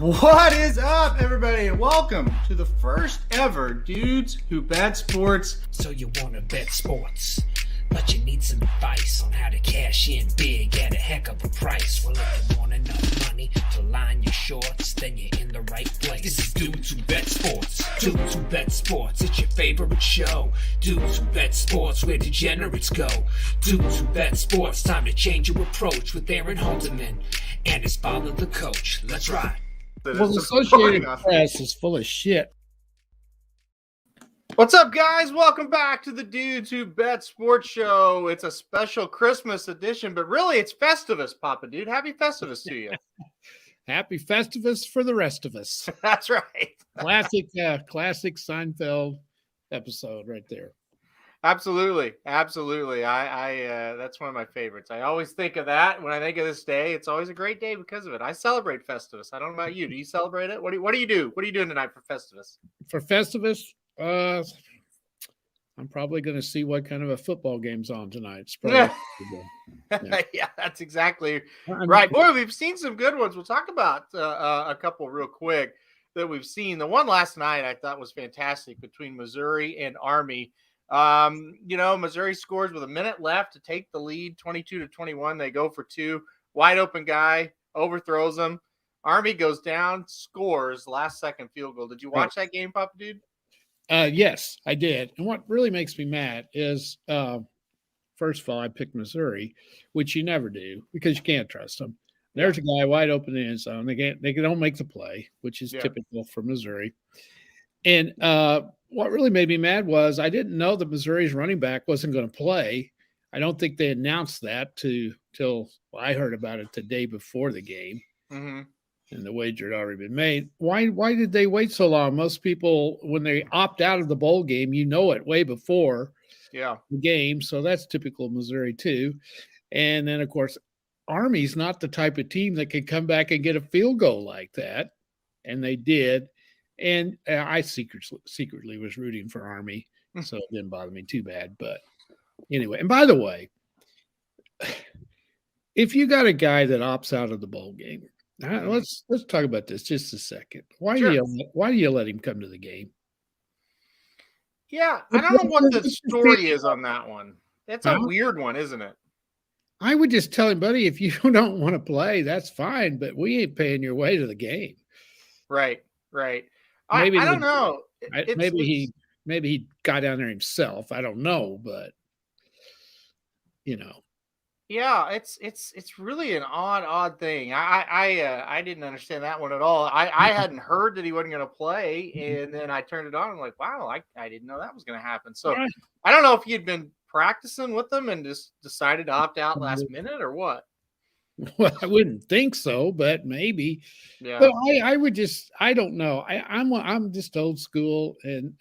What is up, everybody, and welcome to the first ever Dudes Who Bet Sports. So you want to bet sports, but you need some advice on how to cash in big at a heck of a price. Well, if you want enough money to line your shorts, then you're in the right place. This is Dudes Who Bet Sports. Dudes Who Bet Sports, it's your favorite show. Dudes Who Bet Sports, where degenerates go. Dudes Who Bet Sports, time to change your approach with Aaron Halterman and his father, the coach. Let's ride. Well, the Associated Press is full of shit. What's up, guys? Welcome back to the Dudes Who Bet Sports Show. It's a special Christmas edition, but really it's Festivus, Papa Dude. Happy Festivus to you. Happy Festivus for the rest of us. That's right. Classic Seinfeld episode right there. Absolutely. I that's one of my favorites. I always think of that when I think of this day. It's always a great day because of it. I celebrate Festivus. I don't know about you. Do you celebrate it? What do you do? What are you doing tonight for Festivus? For Festivus, I'm probably going to see what kind of a football game's on tonight. It's probably yeah, that's exactly right. Boy, we've seen some good ones. We'll talk about a couple real quick that we've seen. The one last night I thought was fantastic between Missouri and Army. Missouri scores with a minute left to take the lead, 22-21. They go for two. Wide open guy overthrows them. Army goes down, scores last second field goal. Did you watch that game, Papa Dude? Yes, I did. And what really makes me mad is, first of all, I picked Missouri, which you never do because you can't trust them. There's a guy wide open in the end zone. They don't make the play, which is typical for Missouri. And what really made me mad was I didn't know that Missouri's running back wasn't going to play. I don't think they announced that till I heard about it the day before the game. Mm-hmm. And the wager had already been made. Why did they wait so long? Most people, when they opt out of the bowl game, it way before the game. So that's typical of Missouri too. And then, of course, Army's not the type of team that can come back and get a field goal like that. And they did. And I secretly was rooting for Army, so it didn't bother me too bad. But anyway, and by the way, if you got a guy that opts out of the bowl game, let's talk about this just a second. Why do you let him come to the game? Yeah, I don't know what the story is on that one. That's a weird one, isn't it? I would just tell him, buddy, if you don't want to play, that's fine, but we ain't paying your way to the game. Right. I don't know. Maybe he got down there himself. I don't know, but Yeah, it's really an odd thing. I didn't understand that one at all. I hadn't heard that he wasn't going to play, and then I turned it on. And I'm like, wow, I didn't know that was going to happen. So I don't know if he had been practicing with them and just decided to opt out last minute or what. Well, I wouldn't think so, but maybe. Yeah. But I don't know. I'm just old school, and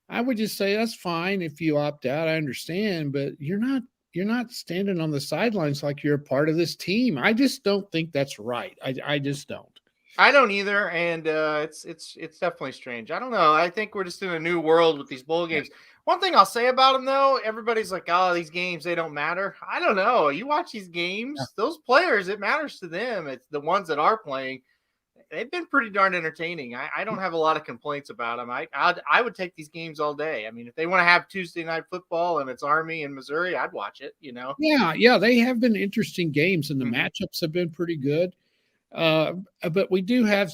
I would just say that's fine if you opt out. I understand, but you're not standing on the sidelines like you're a part of this team. I just don't think that's right. I just don't. I don't either, and it's definitely strange. I don't know. I think we're just in a new world with these bowl games. One thing I'll say about them, though, everybody's like, oh, these games, they don't matter. I don't know. You watch these games, those players, it matters to them. It's the ones that are playing. They've been pretty darn entertaining. I don't have a lot of complaints about them. I would take these games all day. I mean, if they want to have Tuesday night football and it's Army and Missouri, I'd watch it, Yeah, they have been interesting games, and the matchups have been pretty good. But we do have,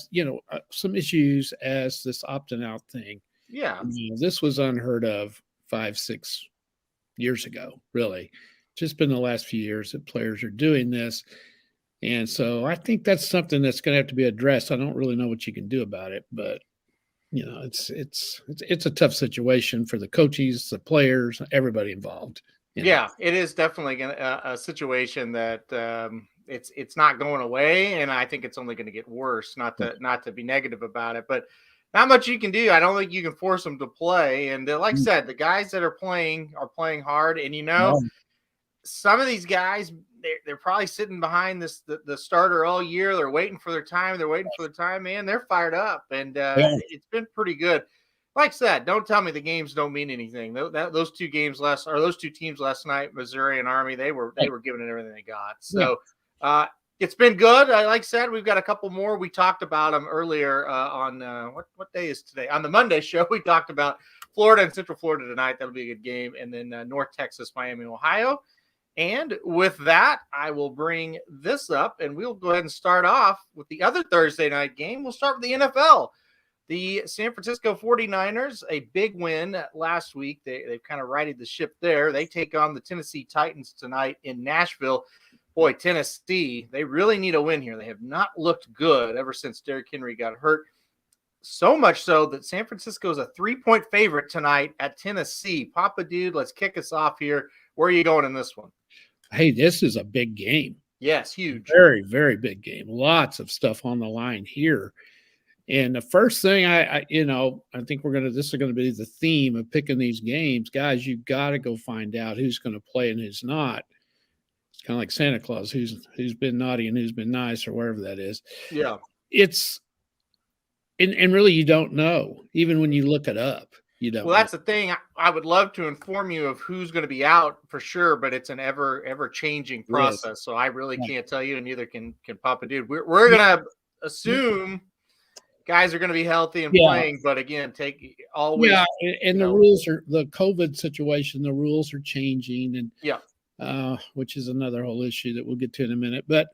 some issues as this opting out thing. Yeah. This was unheard of 5-6 years ago, really. Just been the last few years that players are doing this. And so I think that's something that's going to have to be addressed. I don't really know what you can do about it, but it's a tough situation for the coaches, the players, everybody involved. Yeah, it is definitely a situation that it's not going away, and I think it's only going to get worse. Not to be negative about it, but not much you can do. I don't think you can force them to play. And like I said, the guys that are playing hard, and some of these guys, they're probably sitting behind the starter all year. They're waiting for their time. Man, they're fired up, and it's been pretty good. Like I said, don't tell me the games don't mean anything. Those two teams last night, Missouri and Army, they were giving it everything they got. So It's been good. Like I said, we've got a couple more. We talked about them earlier on what day is today? On the Monday show, we talked about Florida and Central Florida tonight. That'll be a good game. And then North Texas, Miami, Ohio. And with that, I will bring this up, and we'll go ahead and start off with the other Thursday night game. We'll start with the NFL. The San Francisco 49ers, a big win last week. They've kind of righted the ship there. They take on the Tennessee Titans tonight in Nashville. Boy, Tennessee, they really need a win here. They have not looked good ever since Derrick Henry got hurt. So much so that San Francisco is a 3-point favorite tonight at Tennessee. Papa Dude, let's kick us off here. Where are you going in this one? Hey, this is a big game. Yes, huge. Very, very big game. Lots of stuff on the line here. And the first thing I think this is going to be the theme of picking these games. Guys, you've got to go find out who's going to play and who's not. It's kind of like Santa Claus, who's been naughty and who's been nice, or wherever that is. Yeah. It's and really you don't know. Even when you look it up, you don't. Well, that's the thing. I would love to inform you of who's going to be out for sure, but it's an ever changing process. Yes. So I really can't tell you, and neither can Papa Dude. We're gonna assume guys are going to be healthy and playing, but again, take always. Yeah, and the rules are the COVID situation. The rules are changing, and which is another whole issue that we'll get to in a minute. But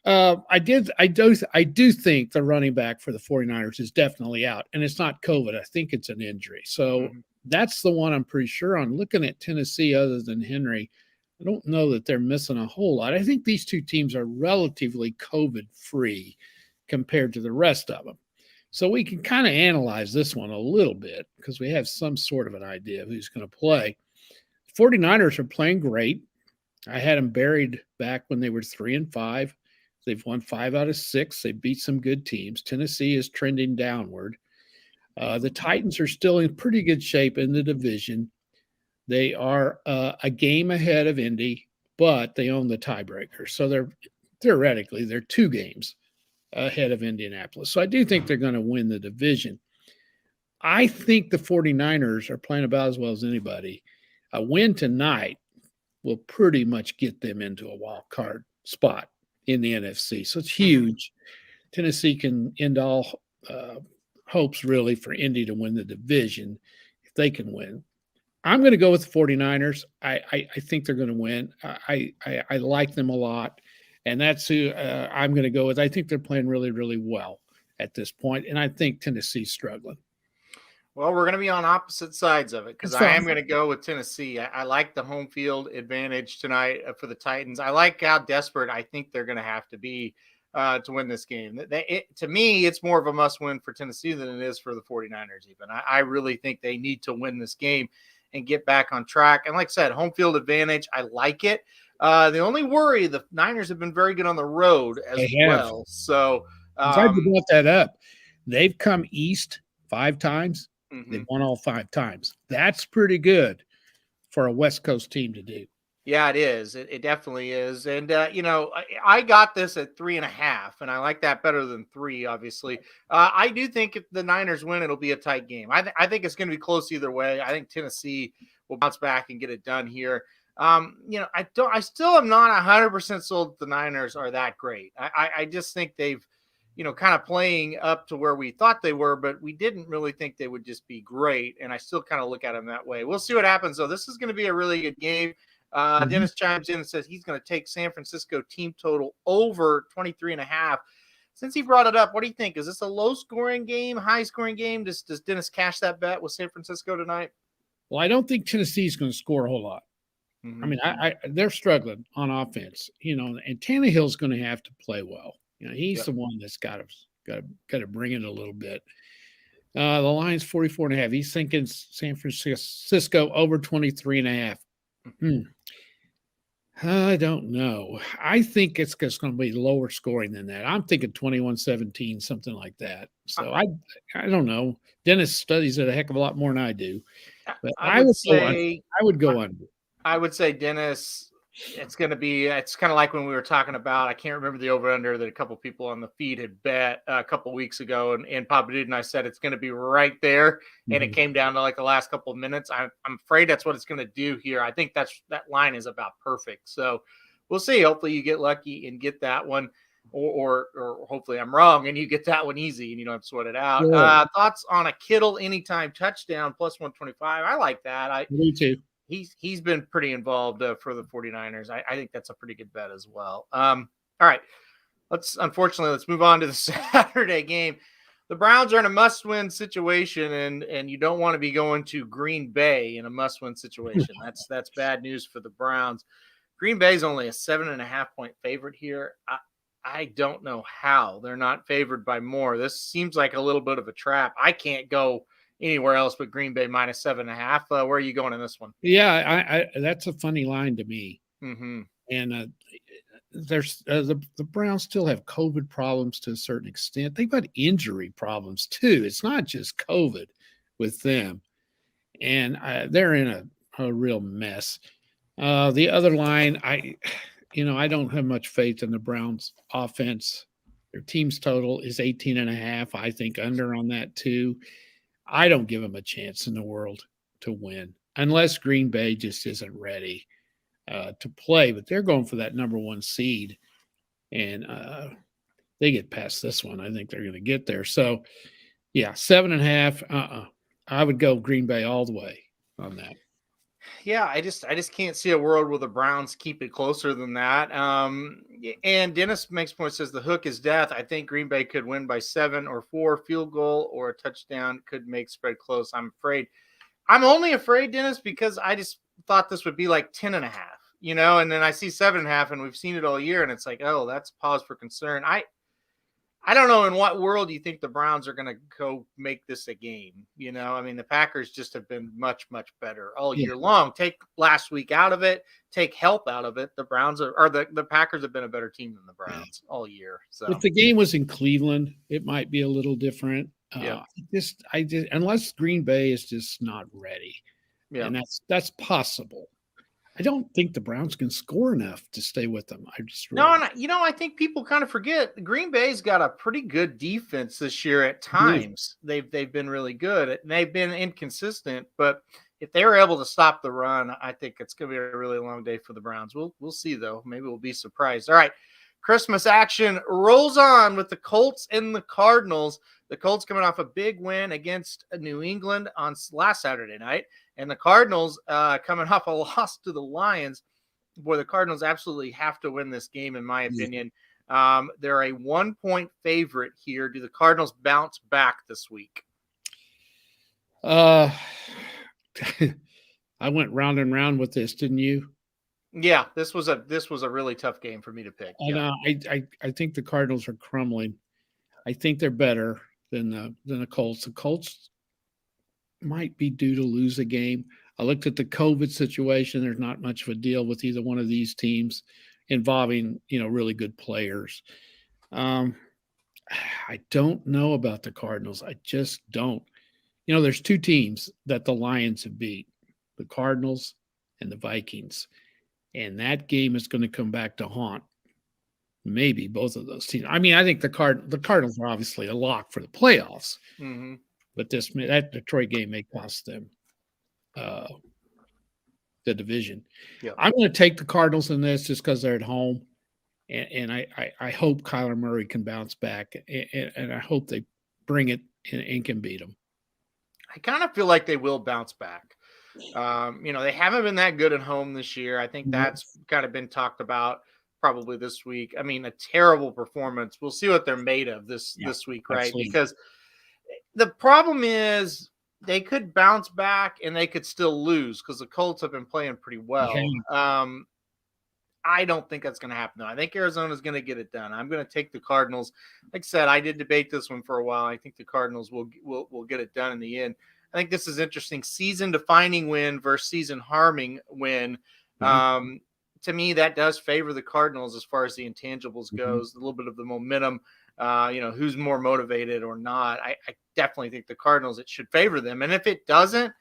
I do think the running back for the 49ers is definitely out, and it's not COVID. I think it's an injury. So that's the one I'm pretty sure on. Looking at Tennessee, other than Henry, I don't know that they're missing a whole lot. I think these two teams are relatively COVID-free compared to the rest of them. So we can kind of analyze this one a little bit because we have some sort of an idea of who's going to play. 49ers are playing great. I had them buried back when they were 3-5. They've won 5 out of 6. They beat some good teams. Tennessee is trending downward. The Titans are still in pretty good shape in the division. They are a game ahead of Indy, but they own the tiebreaker. So they're 2 games ahead of Indianapolis. So I do think they're going to win the division. I think the 49ers are playing about as well as anybody. A win tonight will pretty much get them into a wild card spot in the NFC. So it's huge. Tennessee can end all hopes really for Indy to win the division if they can win. I'm going to go with the 49ers. I think they're going to win. I like them a lot. And that's who I'm going to go with. I think they're playing really, really well at this point, and I think Tennessee's struggling. Well, we're going to be on opposite sides of it because I am going to go with Tennessee. I like the home field advantage tonight for the Titans. I like how desperate I think they're going to have to be to win this game. To me, it's more of a must-win for Tennessee than it is for the 49ers even. I really think they need to win this game and get back on track. And like I said, home field advantage, I like it. The only worry, the Niners have been very good on the road as well. So I'm glad you brought that up. They've come east 5 times. They've won all 5 times. That's pretty good for a West Coast team to do. Yeah, it is. It definitely is. And, I got this at 3.5, and I like that better than 3, obviously. I do think if the Niners win, it'll be a tight game. I think it's going to be close either way. I think Tennessee will bounce back and get it done here. I still am not 100% sold the Niners are that great. I just think they've, kind of playing up to where we thought they were, but we didn't really think they would just be great. And I still kind of look at them that way. We'll see what happens, though. This is going to be a really good game. Dennis chimes in and says he's going to take San Francisco team total over 23.5. Since he brought it up, what do you think? Is this a low-scoring game, high-scoring game? Does Dennis cash that bet with San Francisco tonight? Well, I don't think Tennessee's going to score a whole lot. I mean, they're struggling on offense, and Tannehill's going to have to play well. He's the one that's got to bring it a little bit. The line's 44.5. He's thinking San Francisco over 23.5. I don't know. I think it's just going to be lower scoring than that. I'm thinking 21-17, something like that. So I don't know. Dennis studies it a heck of a lot more than I do. But I would go under. I would say, Dennis, it's kind of like when we were talking about, I can't remember the over-under that a couple people on the feed had bet a couple weeks ago, and Papa Dude and I said it's going to be right there, and it came down to like the last couple of minutes. I'm afraid that's what it's going to do here. I think that line is about perfect. So we'll see. Hopefully you get lucky and get that one. or hopefully I'm wrong and you get that one easy and you don't have to sweat it out. Sure. Thoughts on a Kittle anytime touchdown plus 125? I like that. Me too. He's been pretty involved for the 49ers. I think that's a pretty good bet as well. All right. Let's move on to the Saturday game. The Browns are in a must-win situation, and you don't want to be going to Green Bay in a must-win situation. That's bad news for the Browns. Green Bay is only a 7.5-point favorite here. I don't know how they're not favored by more. This seems like a little bit of a trap. I can't go anywhere else but Green Bay minus 7.5. Where are you going in this one? Yeah, I that's a funny line to me. Mm-hmm. And there's the Browns still have COVID problems to a certain extent. They've got injury problems too. It's not just COVID with them, and they're in a real mess. The other line, I don't have much faith in the Browns offense. Their team's total is 18.5. I think under on that too. I don't give them a chance in the world to win unless Green Bay just isn't ready to play. But they're going for that number one seed, and they get past this one. I think they're going to get there. So, yeah, 7.5. I would go Green Bay all the way on that. Yeah, I just can't see a world where the Browns keep it closer than that. And Dennis makes point, says the hook is death. I think Green Bay could win by 7 or 4. Field goal or a touchdown could make spread close. I'm only afraid, Dennis, because I just thought this would be like 10.5, and then I see 7.5 and we've seen it all year. And it's like, oh, that's pause for concern. I don't know in what world you think the Browns are going to go make this a game. The Packers just have been much, much better all year long. Take last week out of it, take help out of it. The Browns the Packers have been a better team than the Browns all year. So if the game was in Cleveland, it might be a little different. Unless Green Bay is just not ready. Yeah. And that's possible. I don't think the Browns can score enough to stay with them. I think people kind of forget Green Bay's got a pretty good defense this year at times. They've been really good. They've been inconsistent, but if they were able to stop the run, I think it's going to be a really long day for the Browns. We'll see though. Maybe we'll be surprised. All right. Christmas action rolls on with the Colts and the Cardinals. The Colts coming off a big win against New England on last Saturday night. And the Cardinals coming off a loss to the Lions. Boy, the Cardinals absolutely have to win this game, in my opinion. They're a 1-point favorite here. Do the Cardinals bounce back this week? I went round and round with this, didn't you? Yeah, this was a really tough game for me to pick. I think the Cardinals are crumbling. I think they're better than the Colts. The Colts might be due to lose a game. I looked at the COVID situation. There's not much of a deal with either one of these teams involving, really good players. I don't know about the Cardinals. I just don't. There's two teams that the Lions have beat, the Cardinals and the Vikings. And that game is going to come back to haunt maybe both of those teams. I think the Cardinals are obviously a lock for the playoffs. Mm-hmm. But that Detroit game may cost them the division. Yep. I'm going to take the Cardinals in this just because they're at home, and I hope Kyler Murray can bounce back, and I hope they bring it and can beat them. I kind of feel like they will bounce back. They haven't been that good at home this year. I think that's kind of been talked about probably this week. A terrible performance. We'll see what they're made of this week, right? Absolutely. Because the problem is they could bounce back and they could still lose because the Colts have been playing pretty well. Yeah. I don't think that's going to happen, though. I think Arizona's going to get it done. I'm going to take the Cardinals. Like I said, I did debate this one for a while. I think the Cardinals will get it done in the end. I think this is interesting. Season-defining win versus season-harming win. Mm-hmm. To me, that does favor the Cardinals as far as the intangibles goes. A little bit of the momentum. Who's more motivated or not. I definitely think the Cardinals, it should favor them. And if it doesn't,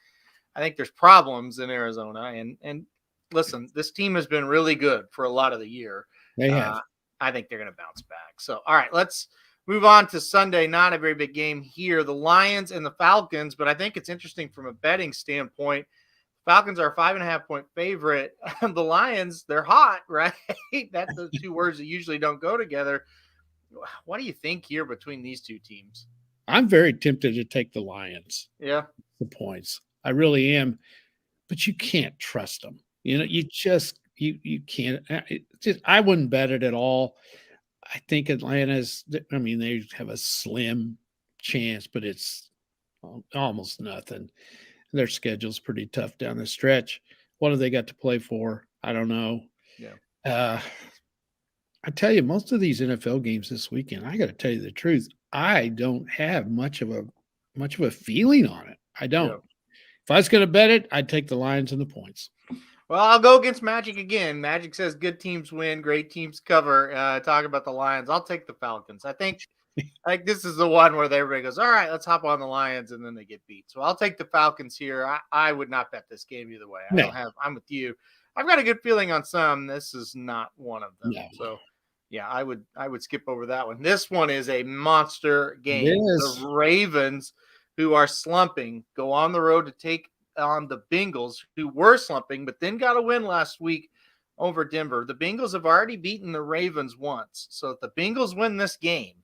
I think there's problems in Arizona. And listen, this team has been really good for a lot of the year. They have. I think they're going to bounce back. So, all right, let's move on to Sunday. Not a very big game here. The Lions and the Falcons, but I think it's interesting from a betting standpoint. Falcons are a 5.5-point favorite. The Lions, they're hot, right? That's the two words that usually don't go together. What do you think here between these two teams? I'm very tempted to take the Lions, Yeah. the points. I really am, but you can't trust them. You just you can't. I wouldn't bet it at all. I think Atlanta's. I mean, they have a slim chance, but it's almost nothing. Their schedule's pretty tough down the stretch. What have they got to play for? I don't know. Yeah. I tell you, most of these NFL games this weekend, I got to tell you the truth, I don't have much of a feeling on it. I don't. Yeah. If I was going to bet it, I'd take the Lions and the points. Well, I'll go against Magic again. Magic says good teams win, great teams cover. Talk about the Lions. I'll take the Falcons. I think this is the one where everybody goes, all right, let's hop on the Lions, and then they get beat. So I'll take the Falcons here. I would not bet this game either way. I'm with you. I've got a good feeling on some. This is not one of them. No. So yeah, I would skip over that one. This one is a monster game. The Ravens, who are slumping, go on the road to take on the Bengals, who were slumping, but then got a win last week over Denver. The Bengals have already beaten the Ravens once. So if the Bengals win this game,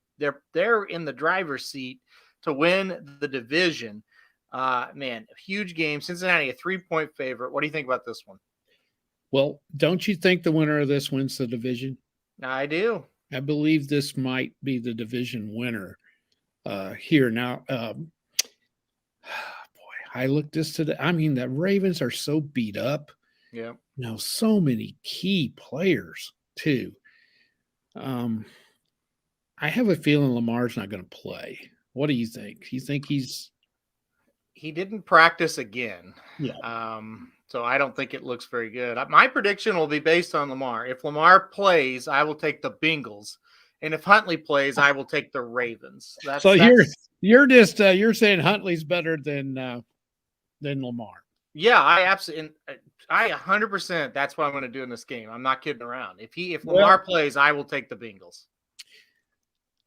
they're in the driver's seat to win the division. Man, a huge game. Cincinnati, a 3-point favorite. What do you think about this one? Well, don't you think the winner of this wins the division? I do. I believe this might be the division winner here. Now, I looked this today. I mean, the Ravens are so beat up. Yeah. So many key players, too. I have a feeling Lamar's not going to play. What do you think? You think he didn't practice again? Yeah. So I don't think it looks very good. My prediction will be based on Lamar. If Lamar plays, I will take the Bengals. And if Huntley plays, I will take the Ravens. You're saying Huntley's better than Lamar. Yeah, I 100%. That's what I'm going to do in this game. I'm not kidding around. If Lamar plays, I will take the Bengals.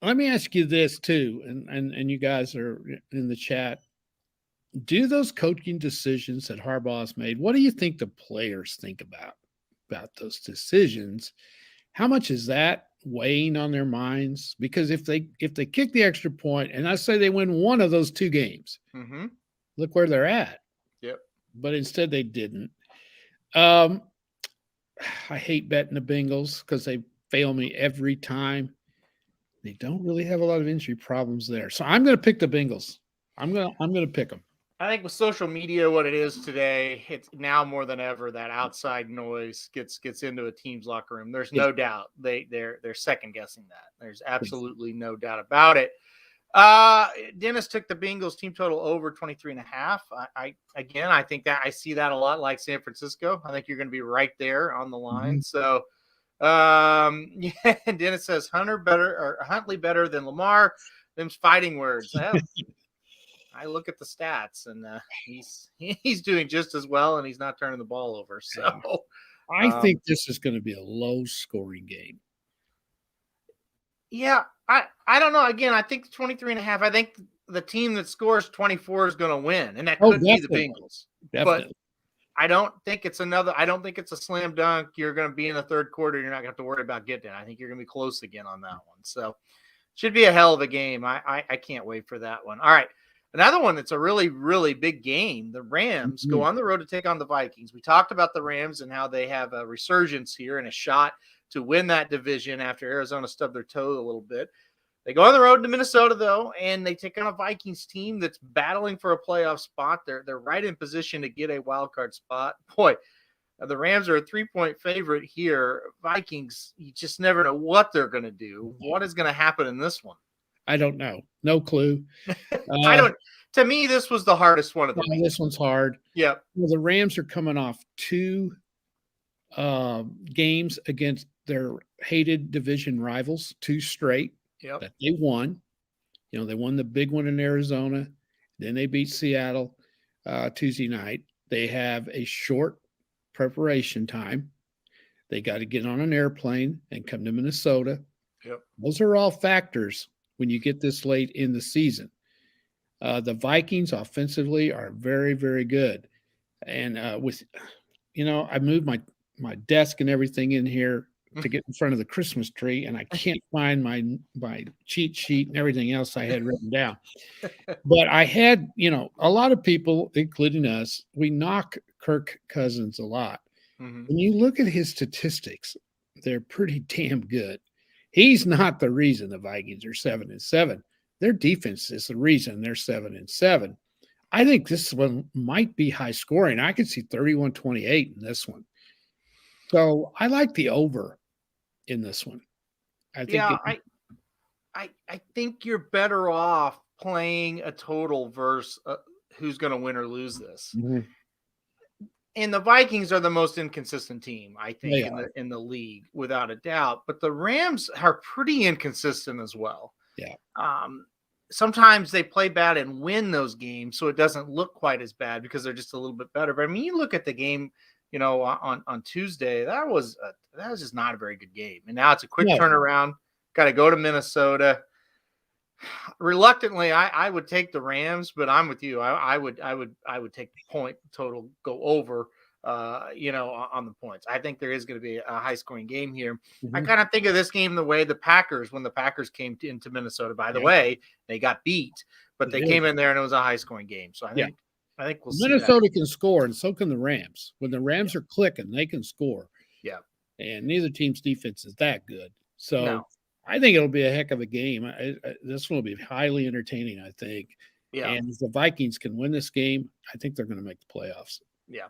Let me ask you this too, and you guys are in the chat. Do those coaching decisions that Harbaugh's made, what do you think the players think about those decisions? How much is that weighing on their minds? Because if they kick the extra point, and I say they win one of those two games, look where they're at. Yep. But instead they didn't. I hate betting the Bengals because they fail me every time. They don't really have a lot of injury problems there. So I'm going to pick the Bengals. I'm going to pick them. I think with social media, what it is today, it's now more than ever that outside noise gets into a team's locker room. There's no doubt they're second guessing that. There's absolutely no doubt about it. Dennis took the Bengals team total over 23.5. I think that I see that a lot like San Francisco. I think you're going to be right there on the line. So, yeah, Dennis says Huntley better than Lamar. Them's fighting words. I look at the stats, and he's doing just as well, and he's not turning the ball over. So I think this is going to be a low-scoring game. Yeah, I don't know. Again, I think 23.5. I think the team that scores 24 is going to win, and that could be the Bengals. Definitely. But I don't think it's a slam dunk. You're going to be in the third quarter. You're not going to have to worry about getting it. I think you're going to be close again on that one. So should be a hell of a game. I can't wait for that one. All right. Another one that's a really, really big game. The Rams go on the road to take on the Vikings. We talked about the Rams and how they have a resurgence here and a shot to win that division after Arizona stubbed their toe a little bit. They go on the road to Minnesota, though, and they take on a Vikings team that's battling for a playoff spot. They're right in position to get a wild card spot. Boy, the Rams are a 3-point favorite here. Vikings, you just never know what they're going to do. What is going to happen in this one? I don't know. No clue. To me, this was the hardest one of them. This one's hard. Yep. Well, the Rams are coming off 2 games against their hated division rivals, 2 straight that they won. They won the big one in Arizona. Then they beat Seattle Tuesday night. They have a short preparation time. They got to get on an airplane and come to Minnesota. Yep. Those are all factors when you get this late in the season. The Vikings offensively are very, very good. And I moved my desk and everything in here to get in front of the Christmas tree, and I can't find my cheat sheet and everything else I had written down. But I had, a lot of people, including us, we knock Kirk Cousins a lot. Mm-hmm. When you look at his statistics, they're pretty damn good. He's not the reason the Vikings are 7-7. Their defense is the reason they're 7-7. I think this one might be high scoring. I could see 31-28 in this one. So I like the over in this one. I think I think you're better off playing a total versus who's going to win or lose this. Mm-hmm. And the Vikings are the most inconsistent team, I think, in the league, without a doubt. But the Rams are pretty inconsistent as well. Yeah. Sometimes they play bad and win those games, so it doesn't look quite as bad because they're just a little bit better. But I mean, you look at the game, on Tuesday, that was just not a very good game. And now it's a quick turnaround. Got to go to Minnesota. Reluctantly, I would take the Rams, but I'm with you. I would take the point total, go over, on the points. I think there is going to be a high scoring game here. Mm-hmm. I kind of think of this game the way when the Packers came into Minnesota, by the way, they got beat, but they came in there and it was a high scoring game. So I think we'll see Minnesota can score, and so can the Rams. When the Rams are clicking, they can score. Yeah. And neither team's defense is that good. So I think it'll be a heck of a game. This one will be highly entertaining, I think. Yeah. And if the Vikings can win this game, I think they're going to make the playoffs. Yeah.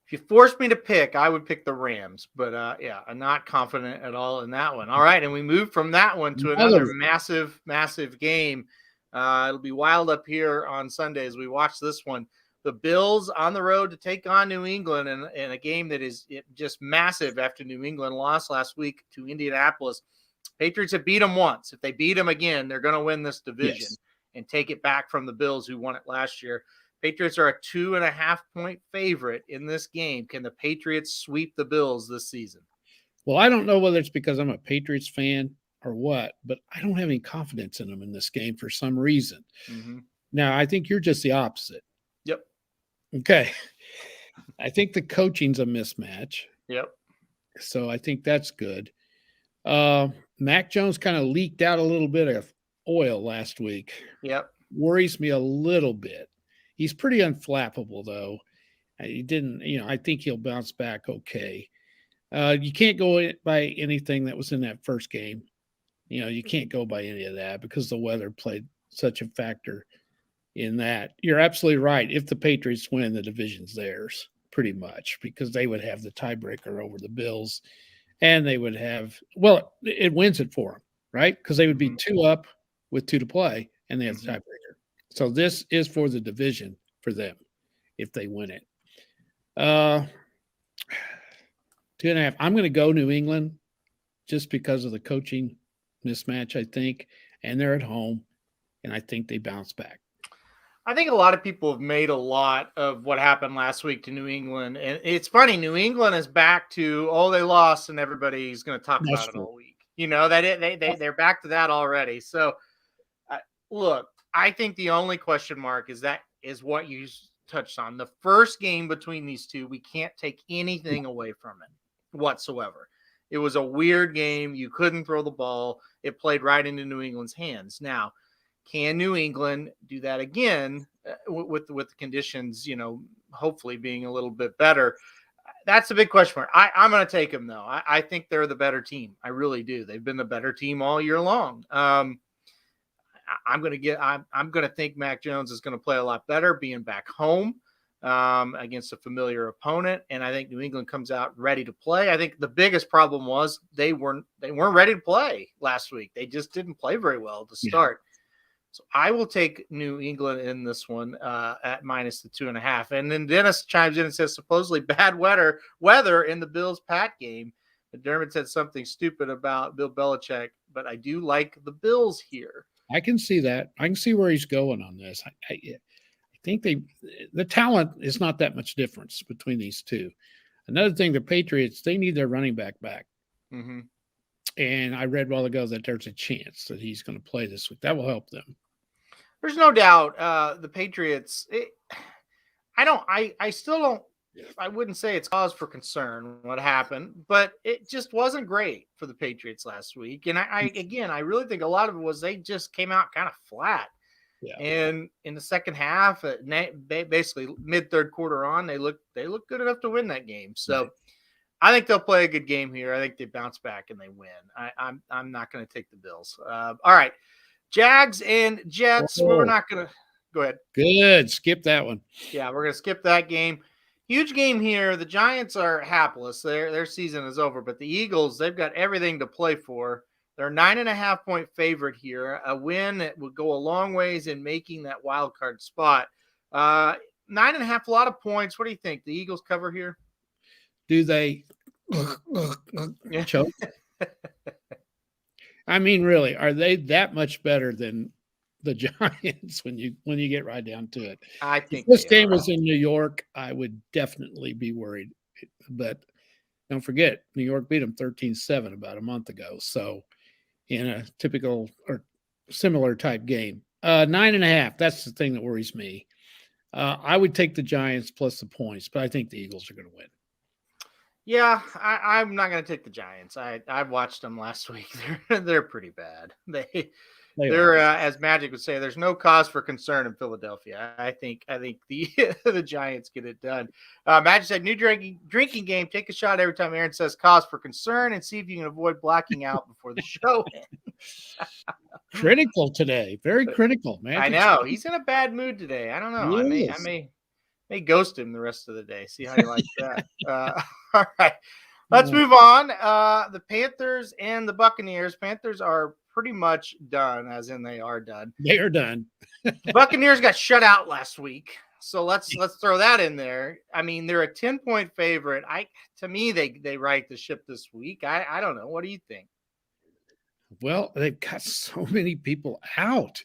If you forced me to pick, I would pick the Rams. But, I'm not confident at all in that one. All right, and we move from that one to another massive, massive game. It'll be wild up here on Sunday as we watch this one. The Bills on the road to take on New England in a game that is just massive after New England lost last week to Indianapolis. Patriots have beat them once. If they beat them again, they're going to win this division and take it back from the Bills who won it last year. Patriots are a 2.5-point favorite in this game. Can the Patriots sweep the Bills this season? Well, I don't know whether it's because I'm a Patriots fan or what, but I don't have any confidence in them in this game for some reason. Mm-hmm. Now, I think you're just the opposite. Yep. Okay. I think the coaching's a mismatch. Yep. So I think that's good. Mac Jones kind of leaked out a little bit of oil last week. Yep. Worries me a little bit. He's pretty unflappable, though. He didn't, I think he'll bounce back okay. You can't go by anything that was in that first game. You can't go by any of that because the weather played such a factor in that. You're absolutely right. If the Patriots win, the division's theirs pretty much because they would have the tiebreaker over the Bills. And they would have, it wins it for them, right? Because they would be 2 up with 2 to play, and they have the tiebreaker. So this is for the division for them if they win it. 2.5. I'm going to go New England just because of the coaching mismatch, I think. And they're at home, and I think they bounce back. I think a lot of people have made a lot of what happened last week to New England. And it's funny, New England is back to, they lost and everybody's going to talk about it all week. They're back to that already. So, look, I think the only question mark is what you touched on. The first game between these two, we can't take anything away from it whatsoever. It was a weird game. You couldn't throw the ball. It played right into New England's hands. Now, can New England do that again with the conditions, hopefully being a little bit better? That's a big question mark. I'm going to take them, though. I think they're the better team. I really do. They've been the better team all year long. I'm going to think Mac Jones is going to play a lot better being back home against a familiar opponent. And I think New England comes out ready to play. I think the biggest problem was they weren't ready to play last week. They just didn't play very well to start. Yeah. So I will take New England in this one at minus the 2.5. And then Dennis chimes in and says, supposedly bad weather in the Bills-Pat game. McDermott said something stupid about Bill Belichick, but I do like the Bills here. I can see that. I can see where he's going on this. I think the talent is not that much difference between these two. Another thing, the Patriots, they need their running back. Mm-hmm. And I read a while ago that there's a chance that he's going to play this week. That will help them. There's no doubt the Patriots. I still don't I wouldn't say it's cause for concern what happened, but it just wasn't great for the Patriots last week. And I really think a lot of it was they just came out kind of flat. Yeah. And in the second half, basically mid third quarter on, they look good enough to win that game. So I think they'll play a good game here. I think they bounce back and they win. I'm not going to take the Bills. All right, Jags and Jets. We're not going to go ahead. Good. Skip that one. Yeah, we're going to skip that game. Huge game here. The Giants are hapless. Their season is over, but the Eagles, they've got everything to play for. They're 9.5-point favorite here. A win that would go a long ways in making that wild card spot. 9.5, a lot of points. What do you think? The Eagles cover here? Do they choke? I mean, really, are they that much better than the Giants when you get right down to it? I think if this game was in New York, I would definitely be worried. But don't forget, New York beat them 13-7 about a month ago. So in a typical or similar type game. 9.5, that's the thing that worries me. I would take the Giants plus the points, but I think the Eagles are going to win. Yeah, I'm not going to take the Giants. I watched them last week. They're pretty bad. They're as Magic would say, there's no cause for concern in Philadelphia. I think the the Giants get it done. Magic said, new drinking game. Take a shot every time Aaron says cause for concern and see if you can avoid blacking out before the show ends. Critical today. Very critical, man. I know. He's in a bad mood today. I don't know. I may ghost him the rest of the day. See how you like that. All right. Let's move on. The Panthers and the Buccaneers. Panthers are pretty much done, as in they are done. They are done. The Buccaneers got shut out last week. So let's throw that in there. I mean, they're a 10-point favorite. To me, they right the ship this week. I don't know. What do you think? Well, they've got so many people out.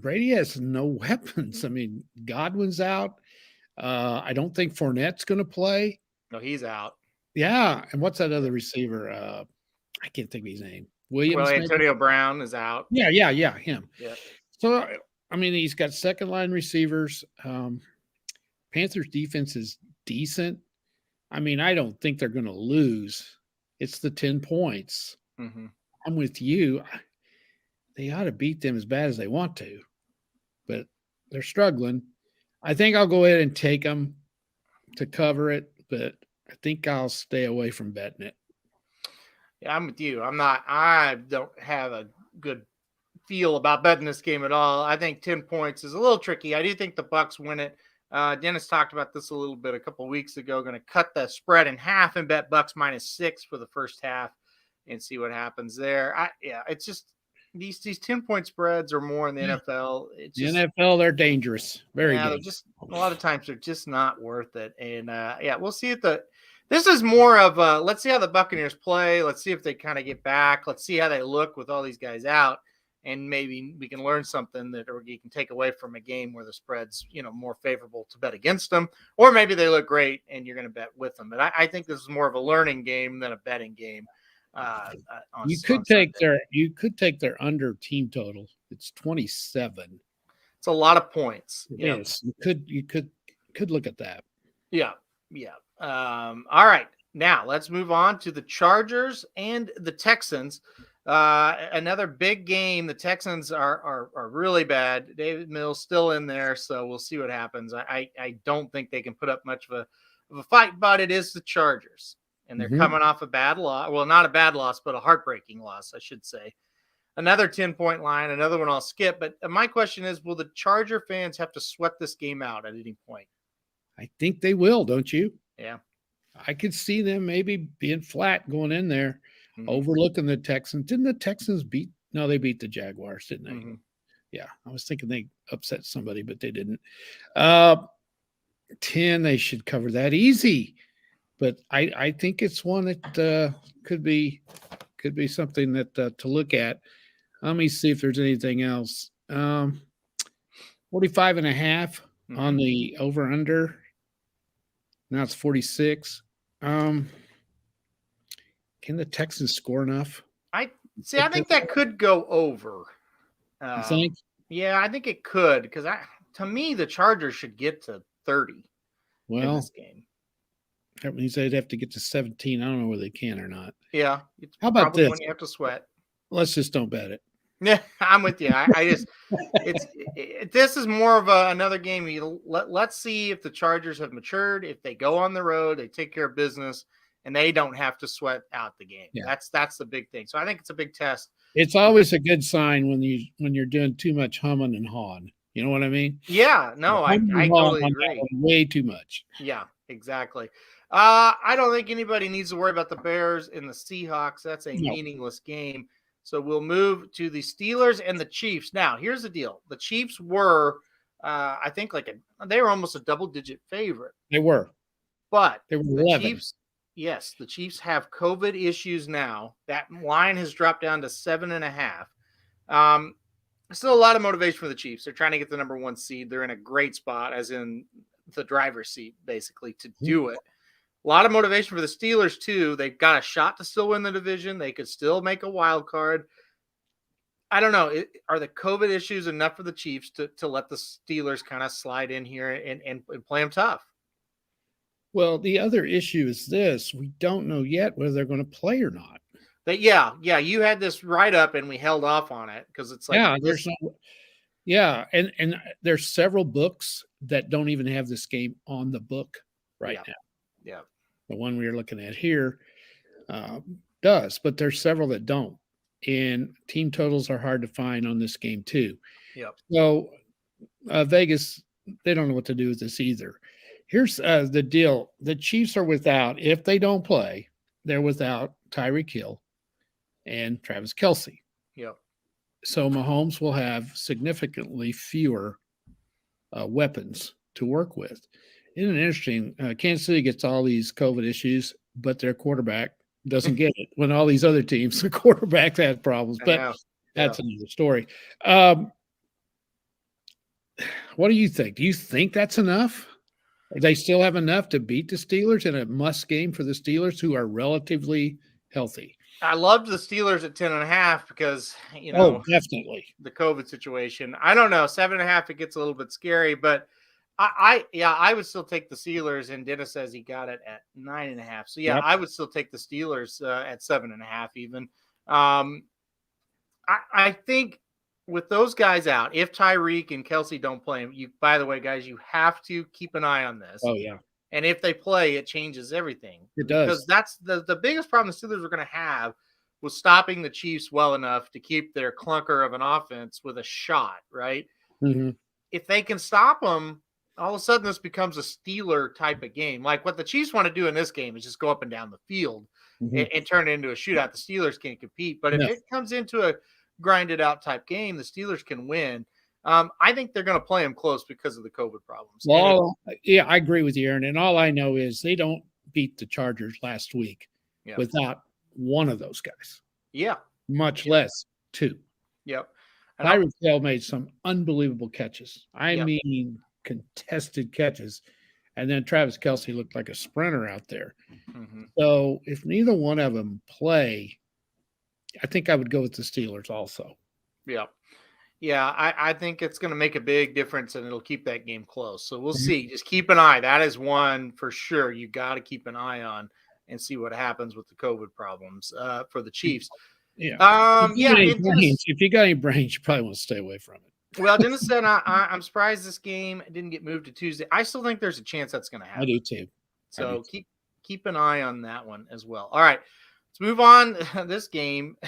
Brady has no weapons. I mean, Godwin's out. I don't think Fournette's going to play. No, he's out. Yeah. And what's that other receiver? I can't think of his name. Williams. Well, Antonio Brown is out. Yeah, him. Yeah. So, I mean, he's got second line receivers. Panthers defense is decent. I mean, I don't think they're going to lose. It's the 10 points. I'm with you. They ought to beat them as bad as they want to, but they're struggling. I think I'll go ahead and take them to cover it, but I think I'll stay away from betting it. Yeah, I'm with you. I don't have a good feel about betting this game at all. I think 10 points is a little tricky. I do think the Bucs win it. Dennis talked about this a little bit a couple of weeks ago. Going to cut the spread in half and bet Bucs -6 for the first half and see what happens there. It's just these 10-point spreads or more in the NFL. It's just, the NFL, they're dangerous. Very dangerous. They're just a lot of times they're just not worth it. And we'll see this is more of let's see how the Buccaneers play. Let's see if they kind of get back. Let's see how they look with all these guys out. And maybe we can learn something that you can take away from a game where the spread's, more favorable to bet against them. Or maybe they look great and you're going to bet with them. But I think this is more of a learning game than a betting game. You could take their under team total. It's 27. It's a lot of points. Yes, you could look at that. Yeah. All right, now let's move on to the Chargers and the Texans. Another big game. The Texans are really bad. David Mills still in there, so we'll see what happens. I don't think they can put up much of a fight, but it is the Chargers. And they're coming off a bad loss. Well, not a bad loss, but a heartbreaking loss, I should say. Another 10-point line, another one I'll skip. But my question is, will the Charger fans have to sweat this game out at any point? I think they will, don't you? Yeah. I could see them maybe being flat going in there, overlooking the Texans. Didn't the Texans beat? No, they beat the Jaguars, didn't they? Yeah. I was thinking they upset somebody, but they didn't. 10, they should cover that easy. But I think it's one that could be something that to look at. Let me see if there's anything else. 45.5 on the over under. Now it's 46. Can the Texans score enough? I think that could go over. You think? Yeah, I think it could because to me the Chargers should get to 30. in Well, this game. that means they'd have to get to 17. I don't know whether they can or not. Yeah. It's How about probably this? one you have to sweat. Let's just don't bet it. Yeah, I'm with you. I just this is more of another game. Let's see if the Chargers have matured. If they go on the road, they take care of business, and they don't have to sweat out the game. Yeah. That's the big thing. So I think it's a big test. It's always a good sign when you're doing too much humming and hawing. You know what I mean? Yeah, no, I totally agree. Way too much. Yeah, exactly. I don't think anybody needs to worry about the Bears and the Seahawks. That's a meaningless game. So we'll move to the Steelers and the Chiefs. Now, here's the deal. The Chiefs were, I think, they were almost a double-digit favorite. They were. But they were the 11. Chiefs, yes, the Chiefs have COVID issues now. That line has dropped down to 7.5. Still a lot of motivation for the Chiefs. They're trying to get the number 1 seed. They're in a great spot, as in the driver's seat, basically, to do it. A lot of motivation for the Steelers, too. They've got a shot to still win the division. They could still make a wild card. I don't know. Are the COVID issues enough for the Chiefs to let the Steelers kind of slide in here and play them tough? Well, the other issue is this. We don't know yet whether they're going to play or not. But yeah, you had this write-up, and we held off on it because it's like and there's several books that don't even have this game on the book right now. Yeah. The one we are looking at here does, but there's several that don't. And team totals are hard to find on this game too. Yep. So Vegas, they don't know what to do with this either. Here's the deal. The Chiefs are without, if they don't play, they're without Tyreek Hill and Travis Kelce. Yep. So Mahomes will have significantly fewer weapons to work with. Isn't it interesting? Kansas City gets all these COVID issues, but their quarterback doesn't get it. When all these other teams, the quarterbacks have problems. But that's another story. What do you think? Do you think that's enough? They still have enough to beat the Steelers in a must game for the Steelers, who are relatively healthy? I loved the Steelers at 10.5 because, definitely the COVID situation. I don't know, 7.5, it gets a little bit scary, but I would still take the Steelers, and Dennis says he got it at 9.5. So I would still take the Steelers at 7.5 even. I think with those guys out, if Tyreek and Kelce don't play, by the way, guys, you have to keep an eye on this. Oh yeah. And if they play, it changes everything. It does. Because that's the biggest problem the Steelers were going to have was stopping the Chiefs well enough to keep their clunker of an offense with a shot, right? Mm-hmm. If they can stop them, all of a sudden this becomes a Steeler type of game. Like what the Chiefs want to do in this game is just go up and down the field and turn it into a shootout. The Steelers can't compete. But if it comes into a grinded out type game, the Steelers can win. I think they're going to play them close because of the COVID problems. Well, I agree with you, Aaron. And all I know is they don't beat the Chargers last week without one of those guys. Yeah. Much less two. Yep. Tyreek Hill made some unbelievable catches. I mean, contested catches. And then Travis Kelce looked like a sprinter out there. Mm-hmm. So if neither one of them play, I think I would go with the Steelers also. Yeah. Yeah, I think it's going to make a big difference, and it'll keep that game close. So we'll see. Just keep an eye. That is one for sure you got to keep an eye on and see what happens with the COVID problems for the Chiefs. Yeah. If you got any brains, you probably want to stay away from it. Well, Dennis said I'm surprised this game didn't get moved to Tuesday. I still think there's a chance that's going to happen. I do too. So keep an eye on that one as well. All right, let's move on. This game,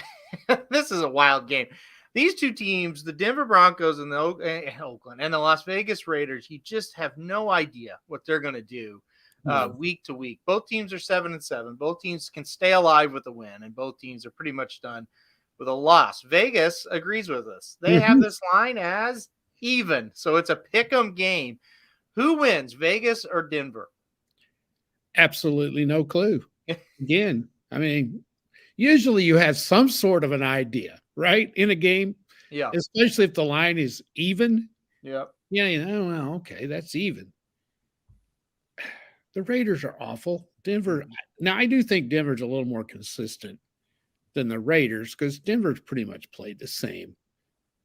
this is a wild game. These two teams, the Denver Broncos and the Oakland and the Las Vegas Raiders, you just have no idea what they're going to do week to week. Both teams are 7-7. Both teams can stay alive with a win, and both teams are pretty much done with a loss. Vegas agrees with us. They have this line as even, so it's a pick-'em game. Who wins, Vegas or Denver? Absolutely no clue. Again, I mean, usually you have some sort of an idea, right, in a game? Yeah. Especially if the line is even. Yeah. Yeah, well, okay, that's even. The Raiders are awful. Denver, now I do think Denver's a little more consistent than the Raiders because Denver's pretty much played the same.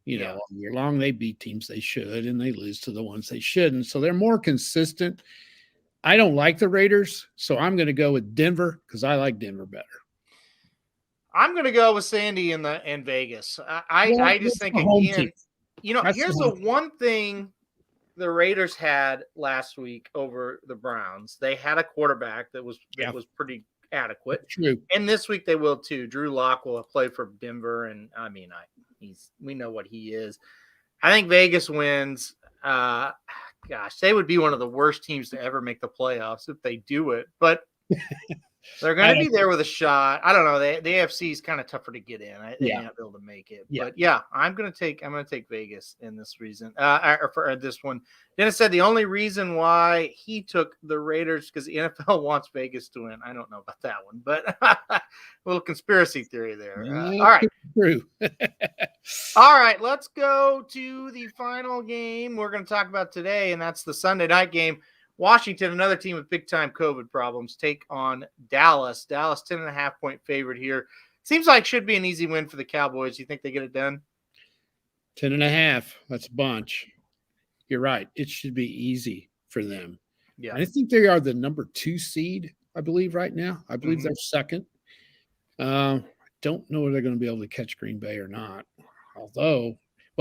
All year long. They beat teams they should, and they lose to the ones they shouldn't. So they're more consistent. I don't like the Raiders, so I'm going to go with Denver because I like Denver better. I'm going to go with Sandy in Vegas. I just think, again, here's the one thing the Raiders had last week over the Browns. They had a quarterback that was pretty adequate. True. And this week they will too. Drew Lock will play for Denver, and we know what he is. I think Vegas wins. They would be one of the worst teams to ever make the playoffs if they do it, but they're going to be there with a shot. I don't know. The AFC is kind of tougher to get in. They may not be able to make it. Yeah. But yeah, I'm going to take Vegas in this reason. For this one. Dennis said the only reason why he took the Raiders because the NFL wants Vegas to win. I don't know about that one, but a little conspiracy theory there. All right. True. All right, let's go to the final game we're going to talk about today, and that's the Sunday night game. Washington, another team with big-time COVID problems, take on Dallas. Dallas, 10.5-point favorite here. Seems like should be an easy win for the Cowboys. You think they get it done? 10.5. That's a bunch. You're right. It should be easy for them. Yeah. I think they are the number 2 seed, I believe, right now. I believe they're second. Don't know if they're going to be able to catch Green Bay or not. Although,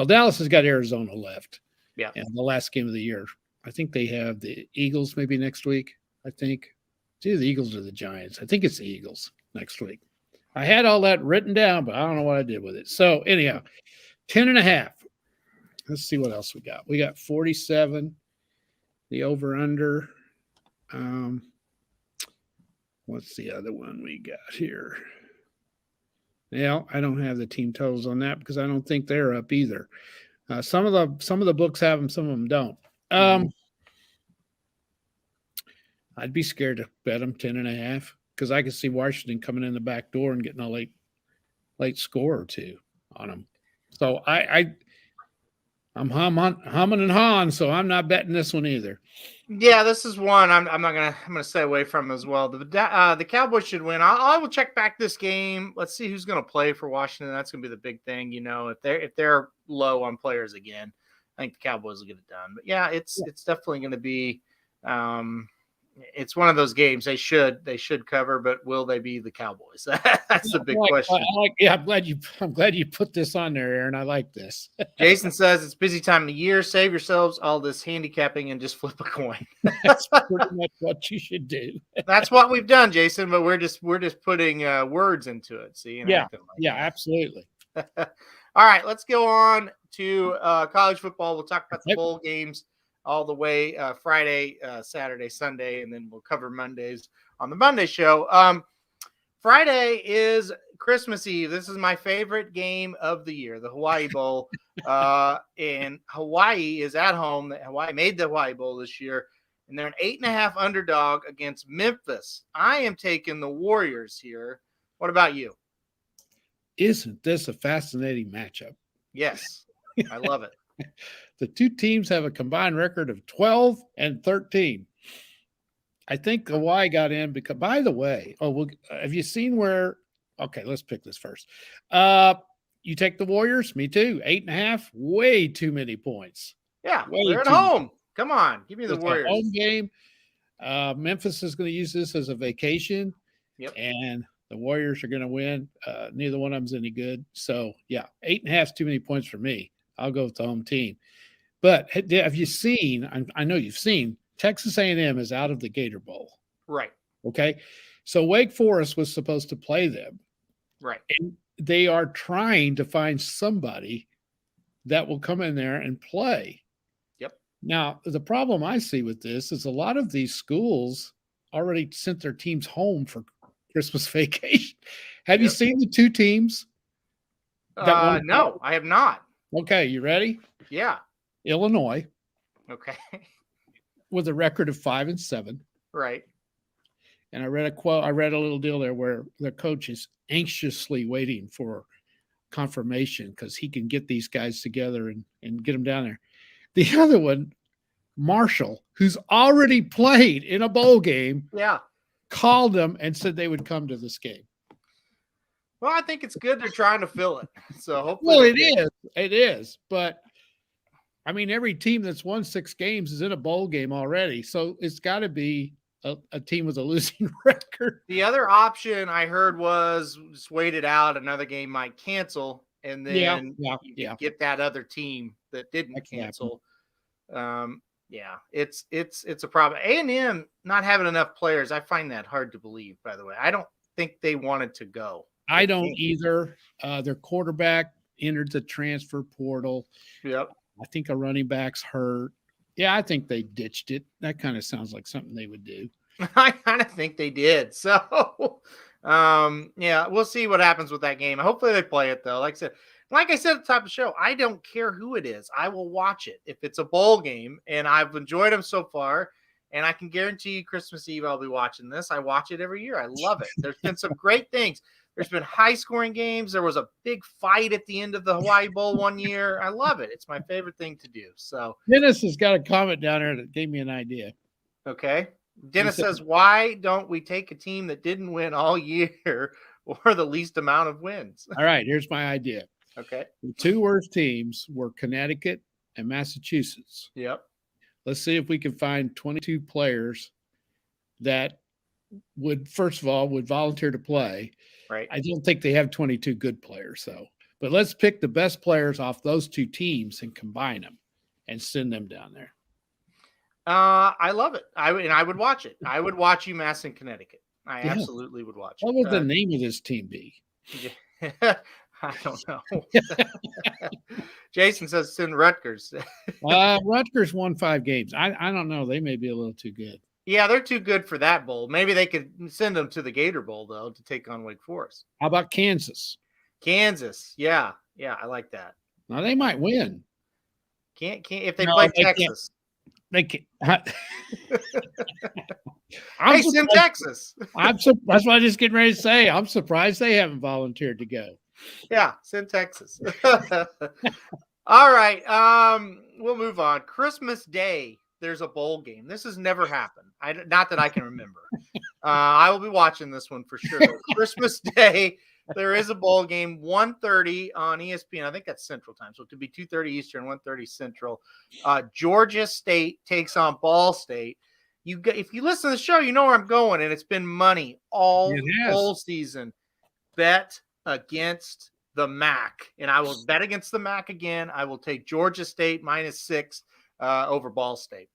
Dallas has got Arizona left. Yeah. And the last game of the year. I think they have the Eagles maybe next week. I think. It's either the Eagles or the Giants. I think it's the Eagles next week. I had all that written down, but I don't know what I did with it. So anyhow, 10.5. Let's see what else we got. We got 47, the over-under. What's the other one we got here? Yeah, I don't have the team totals on that because I don't think they're up either. Some of the books have them, some of them don't. I'd be scared to bet them 10.5 because I could see Washington coming in the back door and getting a late score or two on them. So I'm humming and hawing, so I'm not betting this one either. Yeah, this is one I'm gonna stay away from as well. The Cowboys should win. I will check back this game. Let's see who's gonna play for Washington. That's gonna be the big thing. If they're low on players again, I think the Cowboys will get it done. But yeah, it's definitely gonna be. It's one of those games they should cover, but will they be the Cowboys? That's the big question. I'm glad you put this on there, Aaron. I like this. Jason says it's busy time of the year. Save yourselves all this handicapping and just flip a coin. That's pretty much what you should do. That's what we've done, Jason. But we're just putting words into it. See? Absolutely. All right, let's go on to college football. We'll talk about the bowl games all the way Friday, Saturday, Sunday, and then we'll cover Mondays on the Monday show. Friday is Christmas Eve. This is my favorite game of the year, the Hawaii Bowl. And Hawaii is at home. Hawaii made the Hawaii Bowl this year, and they're an 8.5 underdog against Memphis. I am taking the Warriors here. What about you? Isn't this a fascinating matchup? Yes, I love it. The two teams have a combined record of 12 and 13. I think Hawaii got in because, by the way, have you seen where? Okay, let's pick this first. You take the Warriors? Me too. 8.5, way too many points. Yeah, they're at home. Come on, give me the Warriors. Home game. Memphis is going to use this as a vacation. Yep. And the Warriors are going to win. Neither one of them's any good. So, yeah, 8.5 is too many points for me. I'll go with the home team. But have you seen, I know you've seen, Texas A&M is out of the Gator Bowl. Right. Okay. So Wake Forest was supposed to play them. Right. And they are trying to find somebody that will come in there and play. Yep. Now, the problem I see with this is a lot of these schools already sent their teams home for Christmas vacation. Have you seen the two teams? No, I have not. Okay, you ready? Yeah. Illinois. Okay. With a record of 5-7. Right. And I read a quote. I read a little deal there where the coach is anxiously waiting for confirmation because he can get these guys together and get them down there. The other one, Marshall, who's already played in a bowl game, called them and said they would come to this game. Well, I think it's good they're trying to fill it. So hopefully, it is. But I mean, every team that's won 6 games is in a bowl game already. So it's got to be a team with a losing record. The other option I heard was just wait it out. Another game might cancel, and then you get that other team that didn't cancel. It's a problem. A&M not having enough players, I find that hard to believe, by the way. I don't think they wanted to go. I don't either. Their quarterback entered the transfer portal. Yep. I think a running back's hurt. Yeah, I think they ditched it. That kind of sounds like something they would do. I kind of think they did. So, we'll see what happens with that game. Hopefully they play it, though. Like I said at the top of the show, I don't care who it is. I will watch it. If it's a bowl game, and I've enjoyed them so far, and I can guarantee you Christmas Eve I'll be watching this. I watch it every year. I love it. There's been some great things. There's been high-scoring games. There was a big fight at the end of the Hawaii Bowl one year. I love it. It's my favorite thing to do. So Dennis has got a comment down there that gave me an idea. Okay. Dennis says, why don't we take a team that didn't win all year or the least amount of wins? All right, here's my idea. Okay. The 2 worst teams were Connecticut and Massachusetts. Yep. Let's see if we can find 22 players that would, first of all, would volunteer to play. Right. I don't think they have 22 good players, though. But let's pick the best players off those 2 teams and combine them and send them down there. I love it. I would watch it. I would watch UMass in Connecticut. I absolutely would watch it. What would the name of this team be? I don't know. Jason says send Rutgers. Rutgers won 5 games. I don't know. They may be a little too good. Yeah, they're too good for that bowl. Maybe they could send them to the Gator Bowl, though, to take on Wake Forest. How about Kansas? Kansas. Yeah, I like that. Now, they might win. Can't if they play Texas. They can't. Hey, send Texas. That's what I was just getting ready to say. I'm surprised they haven't volunteered to go. Yeah, send Texas. All right. We'll move on. Christmas Day, there's a bowl game. This has never happened. Not that I can remember. I will be watching this one for sure. Christmas Day, there is a bowl game, 1:30 on ESPN. I think that's Central Time, so it could be 2:30 Eastern, 1:30 Central. Georgia State takes on Ball State. If you listen to the show, you know where I'm going, and it's been money all bowl season. Bet against the MAC, and I will bet against the MAC again. I will take Georgia State -6 over Ball State.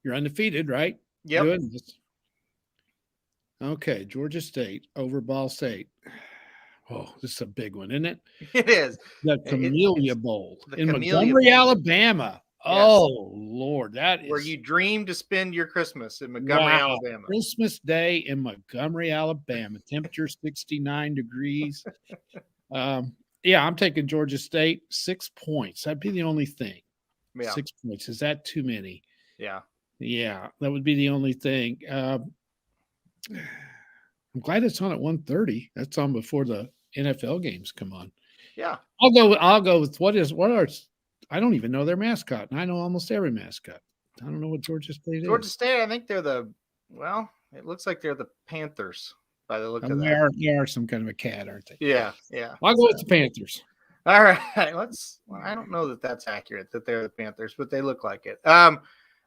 You're undefeated, right? Yep. Goodness. Okay, Georgia State over Ball State. Oh, this is a big one, isn't it? It is. The Camellia Bowl in Camellia Montgomery, Bowl. Alabama. Yes. Oh, Lord, that is where you dream to spend your Christmas in Montgomery, Alabama. Christmas Day in Montgomery, Alabama. Temperature 69 degrees. I'm taking Georgia State. 6 points. That'd be the only thing. Yeah. 6 points. Is that too many? Yeah. Yeah, that would be the only thing. I'm glad it's on at 1:30. That's on before the NFL games come on. Yeah. I'll go with what are I don't even know their mascot, and I know almost every mascot. I don't know what Georgia State is. Georgia State, I think they're it looks like they're the Panthers by the look of that. They are some kind of a cat, aren't they? Yeah. I'll go with the Panthers. All right. I don't know that that's accurate, that they're the Panthers, but they look like it.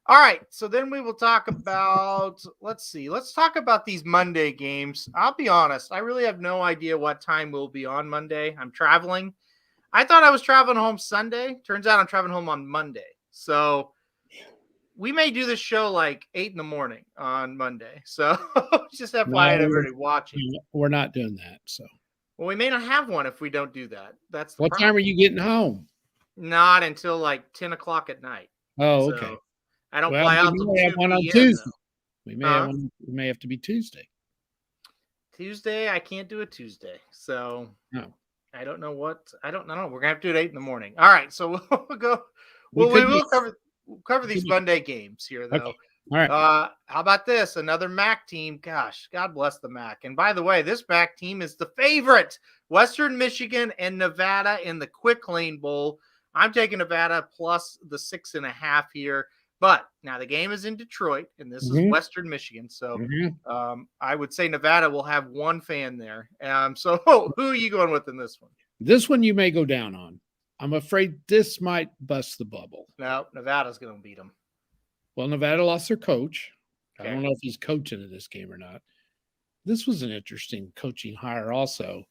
All right. So then we will talk about, let's talk about these Monday games. I'll be honest. I really have no idea what time we'll be on Monday. I'm traveling. I thought I was traveling home Sunday. Turns out I'm traveling home on Monday. So we may do this show like 8 a.m. on Monday. So just FYI, everybody watching. We're not doing that. So. Well, we may not have one if we don't do that. That's the What problem. time are you getting home? Not until like 10 o'clock at night. Oh, okay. So I don't fly out we till may have one on 2 Tuesday. p.m. We may have to be Tuesday. Tuesday, I can't do a Tuesday. So No. I don't know. We're gonna have to do it 8 a.m. All right, so we'll go. We will cover these Monday games here, though. Okay. All right. How about this? Another MAC team. Gosh, God bless the MAC. And by the way, this MAC team is the favorite. Western Michigan and Nevada in the Quick Lane Bowl. I'm taking Nevada plus the 6.5 here. But now the game is in Detroit, and this is Western Michigan. So I would say Nevada will have one fan there. So who are you going with in this one? This one you may go down on. I'm afraid this might bust the bubble. No, Nevada's going to beat them. Well, Nevada lost their coach. Okay. I don't know if he's coaching in this game or not. This was an interesting coaching hire also.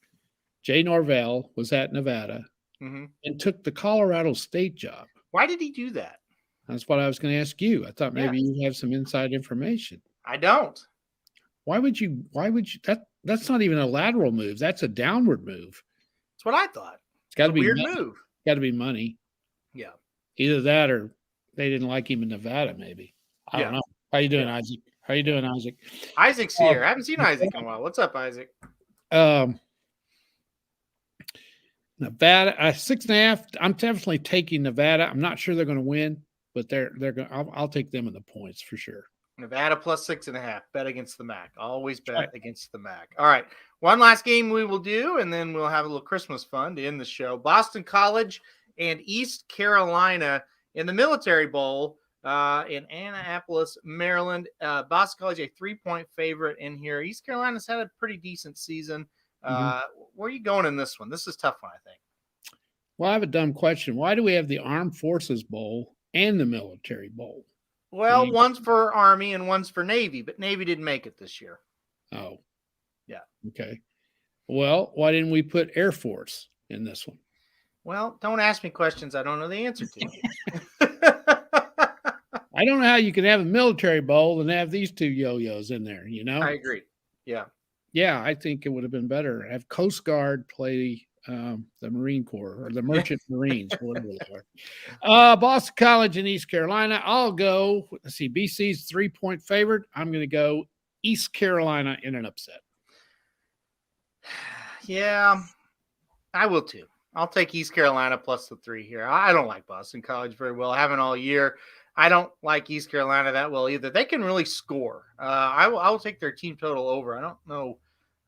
Jay Norvell was at Nevada and took the Colorado State job. Why did he do that? That's what I was going to ask you. I thought maybe you have some inside information. I don't. Why would you that's not even a lateral move. That's a downward move. That's what I thought. It's got to be weird money. move. Got to be money. Yeah. Either that or they didn't like him in Nevada, maybe. I don't know. How you doing, Isaac? How you doing, Isaac? Isaac's here. I haven't seen Isaac in a while. What's up, Isaac? Nevada, 6.5. I'm definitely taking Nevada. I'm not sure they're going to win, but they're going. I'll take them in the points for sure. Nevada plus 6.5. Bet against the MAC. Always bet against the MAC. All right. One last game we will do, and then we'll have a little Christmas fun to end the show. Boston College and East Carolina in the Military Bowl in Annapolis, Maryland. Boston College, a 3-point favorite in here. East Carolina's had a pretty decent season. Where are you going in this one? This is a tough one, I think. Well, I have a dumb question. Why do we have the Armed Forces Bowl and the Military Bowl? Well, one's for Army and one's for Navy, but Navy didn't make it this year. Oh. Yeah. Okay. Well, why didn't we put Air Force in this one? Well, don't ask me questions I don't know the answer to. I don't know how you can have a Military Bowl and have these two yo-yos in there, you know? I agree. Yeah. Yeah, I think it would have been better. Have Coast Guard play the Marine Corps or the Merchant Marines, whatever they are. Boston College in East Carolina. I'll go. Let's see. BC's 3-point favorite. I'm going to go East Carolina in an upset. Yeah, I will too. I'll take East Carolina plus the 3 here. I don't like Boston College very well. I haven't all year. I don't like East Carolina that well either. They can really score. I will take their team total over. I don't know.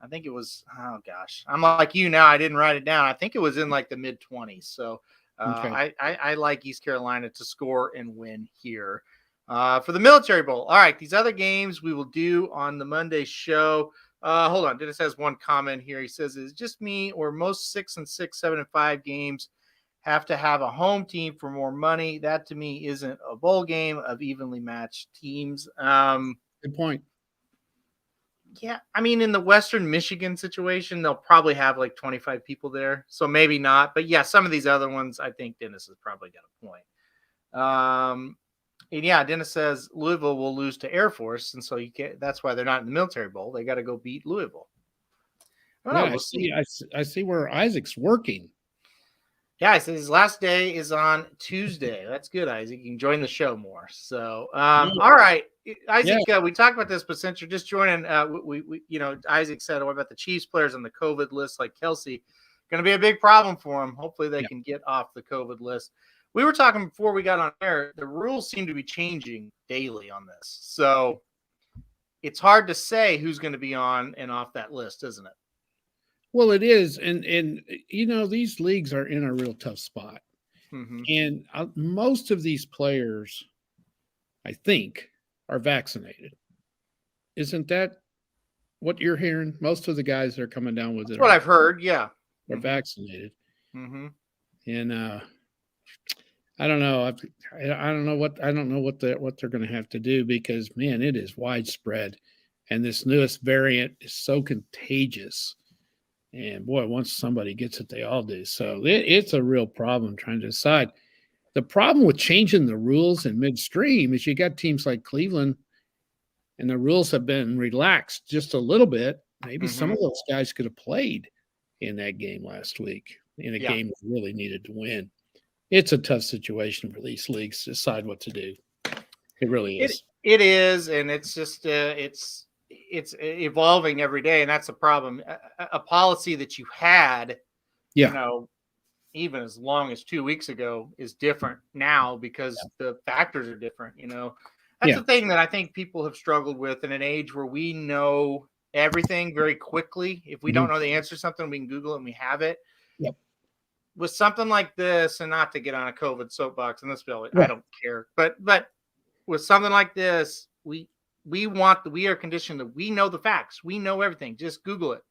I think it was, oh gosh, I'm like you now. I didn't write it down. I think it was in like the mid-20s. So I like East Carolina to score and win here. For the Military Bowl. All right, these other games we will do on the Monday show. Hold on. Dennis has one comment here. He says, is it just me or most 6 and 6, 7 and 5 games have to have a home team for more money? That to me isn't a bowl game of evenly matched teams. Good point. Yeah, I mean, in the Western Michigan situation, they'll probably have like 25 people there. So maybe not. But yeah, some of these other ones, I think Dennis has probably got a point. And yeah, Dennis says Louisville will lose to Air Force. And so you can't, that's why they're not in the Military Bowl. They got to go beat Louisville. I see where Isaac's working. Yeah, so his last day is on Tuesday. That's good, Isaac. You can join the show more. So, all right, Isaac. We talked about this, but since you're just joining, we Isaac said, "What about the Chiefs players on the COVID list, like Kelsey? Going to be a big problem for them. Hopefully, they can get off the COVID list." We were talking before we got on air. The rules seem to be changing daily on this, so it's hard to say who's going to be on and off that list, isn't it? Well, it is. And these leagues are in a real tough spot. Mm-hmm. And most of these players, I think, are vaccinated. Isn't that what you're hearing? Most of the guys that are coming down with it. That's what I've heard. Yeah. They're vaccinated. Mm-hmm. And I don't know. I don't know what they're going to have to do because, man, it is widespread. And this newest variant is so contagious. And boy, once somebody gets it, they all do. So it's a real problem trying to decide. The problem with changing the rules in midstream is you got teams like Cleveland, and the rules have been relaxed just a little bit. Maybe some of those guys could have played in that game last week in a game that really needed to win. It's a tough situation for these leagues to decide what to do. It really is. It is, and it's just it's evolving every day, and that's the problem. A policy that you had, even as long as 2 weeks ago is different now because the factors are different. That's the thing that I think people have struggled with in an age where we know everything very quickly. If we don't know the answer to something, we can Google it and we have it. Yep. With something like this, and not to get on a COVID soapbox in this bill, I don't care. But with something like this, we are conditioned that we know the facts. We know everything. Just Google it.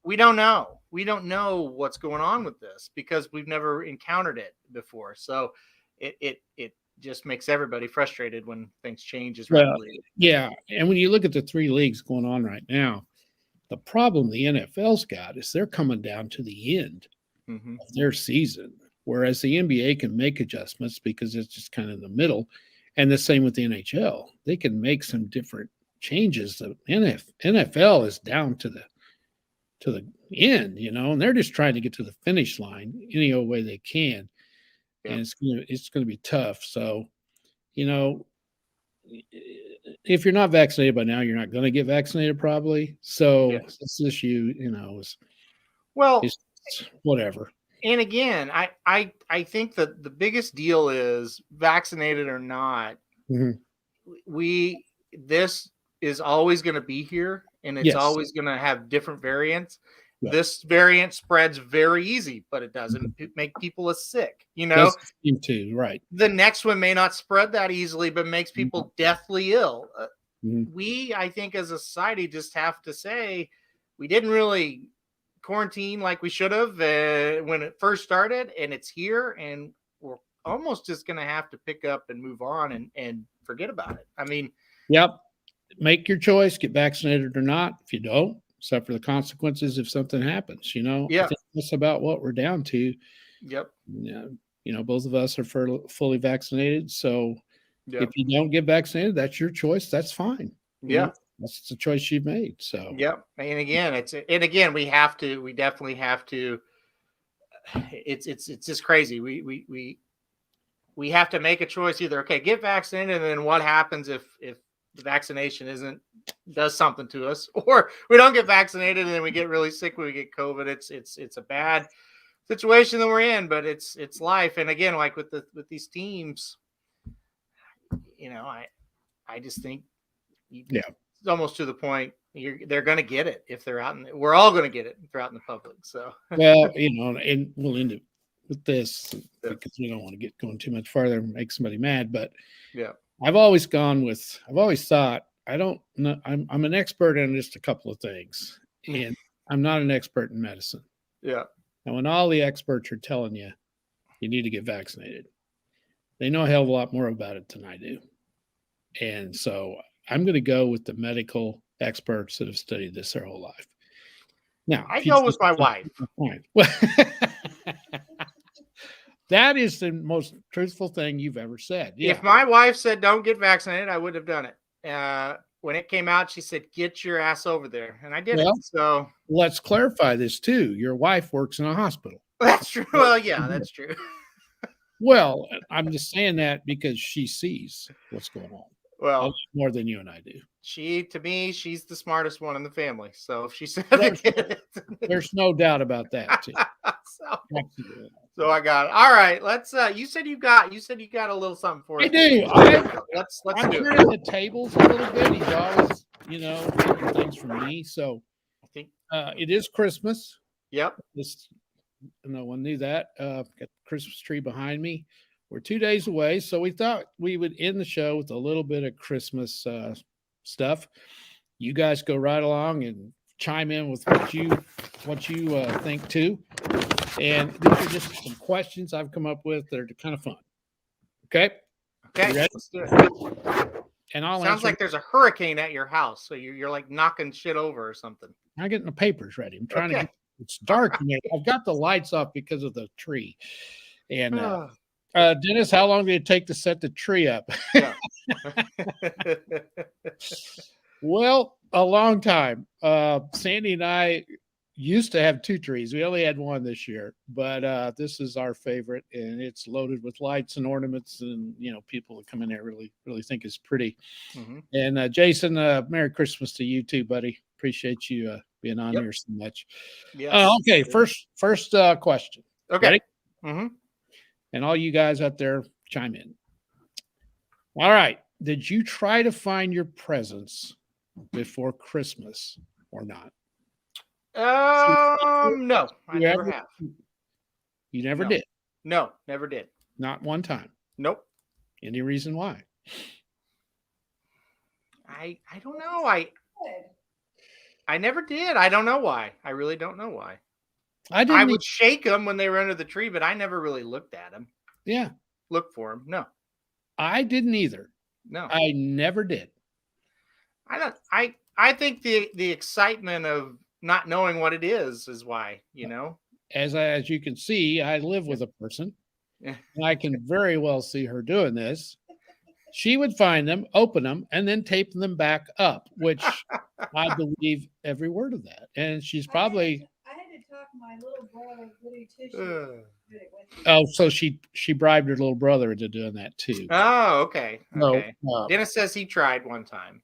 We don't know. we don't know what's going on with this because we've never encountered it before. So it just makes everybody frustrated when things change as rapidly. Yeah. And when you look at the 3 leagues going on right now, the problem the NFL's got is they're coming down to the end of their season, whereas the NBA can make adjustments because it's just kind of in the middle. And the same with the NHL. They can make some different changes. The NFL is down to the end, and they're just trying to get to the finish line any old way they can. And it's gonna be tough. So, if you're not vaccinated by now, you're not going to get vaccinated probably. So this issue, is whatever. And again, I think that the biggest deal is vaccinated or not. This is always going to be here, and it's always going to have different variants. Yeah. This variant spreads very easy, but it doesn't make people as sick. Too, right? The next one may not spread that easily, but makes people deathly ill. We, I think, as a society, just have to say we didn't really quarantine like we should have when it first started, and it's here, and we're almost just going to have to pick up and move on and forget about it. I mean, make your choice, get vaccinated or not. If you don't, suffer the consequences if something happens. I think that's about what we're down to. Both of us are fully vaccinated, so if you don't get vaccinated, that's your choice. That's fine. That's the choice you've made. So and again, we definitely have to. It's just crazy. We have to make a choice. Either get vaccinated, and then what happens if the vaccination does something to us, or we don't get vaccinated and then we get really sick when we get COVID. It's a bad situation that we're in, but it's life. And again, like with these teams, I just think it's almost to the point they're going to get it if they're out we're all going to get it if they're out in the public. So and we'll end it with this because we don't want to get going too much farther and make somebody mad, but I've always thought I don't know. I'm an expert in just a couple of things, and I'm not an expert in medicine. And when all the experts are telling you need to get vaccinated, they know a hell of a lot more about it than I do. And so I'm going to go with the medical experts that have studied this their whole life. Now, I go with my wife. That is the most truthful thing you've ever said. If my wife said don't get vaccinated, I would have done it. When it came out, she said, get your ass over there. And I did it. So let's clarify this too. Your wife works in a hospital. That's true. Well, yeah, that's true. Well, I'm just saying that because she sees what's going on. Well, more than you and I do. To me, she's the smartest one in the family. So if she said there's no doubt about that too. So I got it. All right. Let's you said you got a little something for us. I do. Let's I'm do turning the tables a little bit. He's always, taking things from me. So I think it is Christmas. Yep. No one knew that. Got the Christmas tree behind me. We're 2 days away, so we thought we would end the show with a little bit of Christmas stuff. You guys go right along and chime in with what you think too. And these are just some questions I've come up with that are kind of fun. Okay. Let's do it. And sounds like there's a hurricane at your house, so you're like knocking shit over or something. I'm getting the papers ready. I'm trying to. It's dark in there. I've got the lights off because of the tree. And Dennis, how long did it take to set the tree up? Well, a long time. Sandy and I used to have 2 trees. We only had 1 this year, but this is our favorite, and it's loaded with lights and ornaments, and people that come in there really think it's pretty. And Jason, Merry Christmas to you too, buddy. Appreciate you being on here so much. Okay, first question. Okay. Ready? And all you guys out there, chime in. All right. Did you try to find your presents before Christmas or not? No, I never have. You never did? No, never did. Not one time? Nope. Any reason why? I don't know. I never did. I don't know why. I really don't know why. I would shake them when they were under the tree, but I never really looked at them. Yeah. Look for them. No. I didn't either. No. I never did. I think the excitement of not knowing what it is why, As you can see, I live with a person. Yeah. And I can very well see her doing this. She would find them, open them, and then tape them back up, which I believe every word of that. And she's probably. I had to talk my little brother, Goody Tissue. Oh, so she bribed her little brother into doing that too. Oh, okay. Okay. No. Dennis says he tried one time.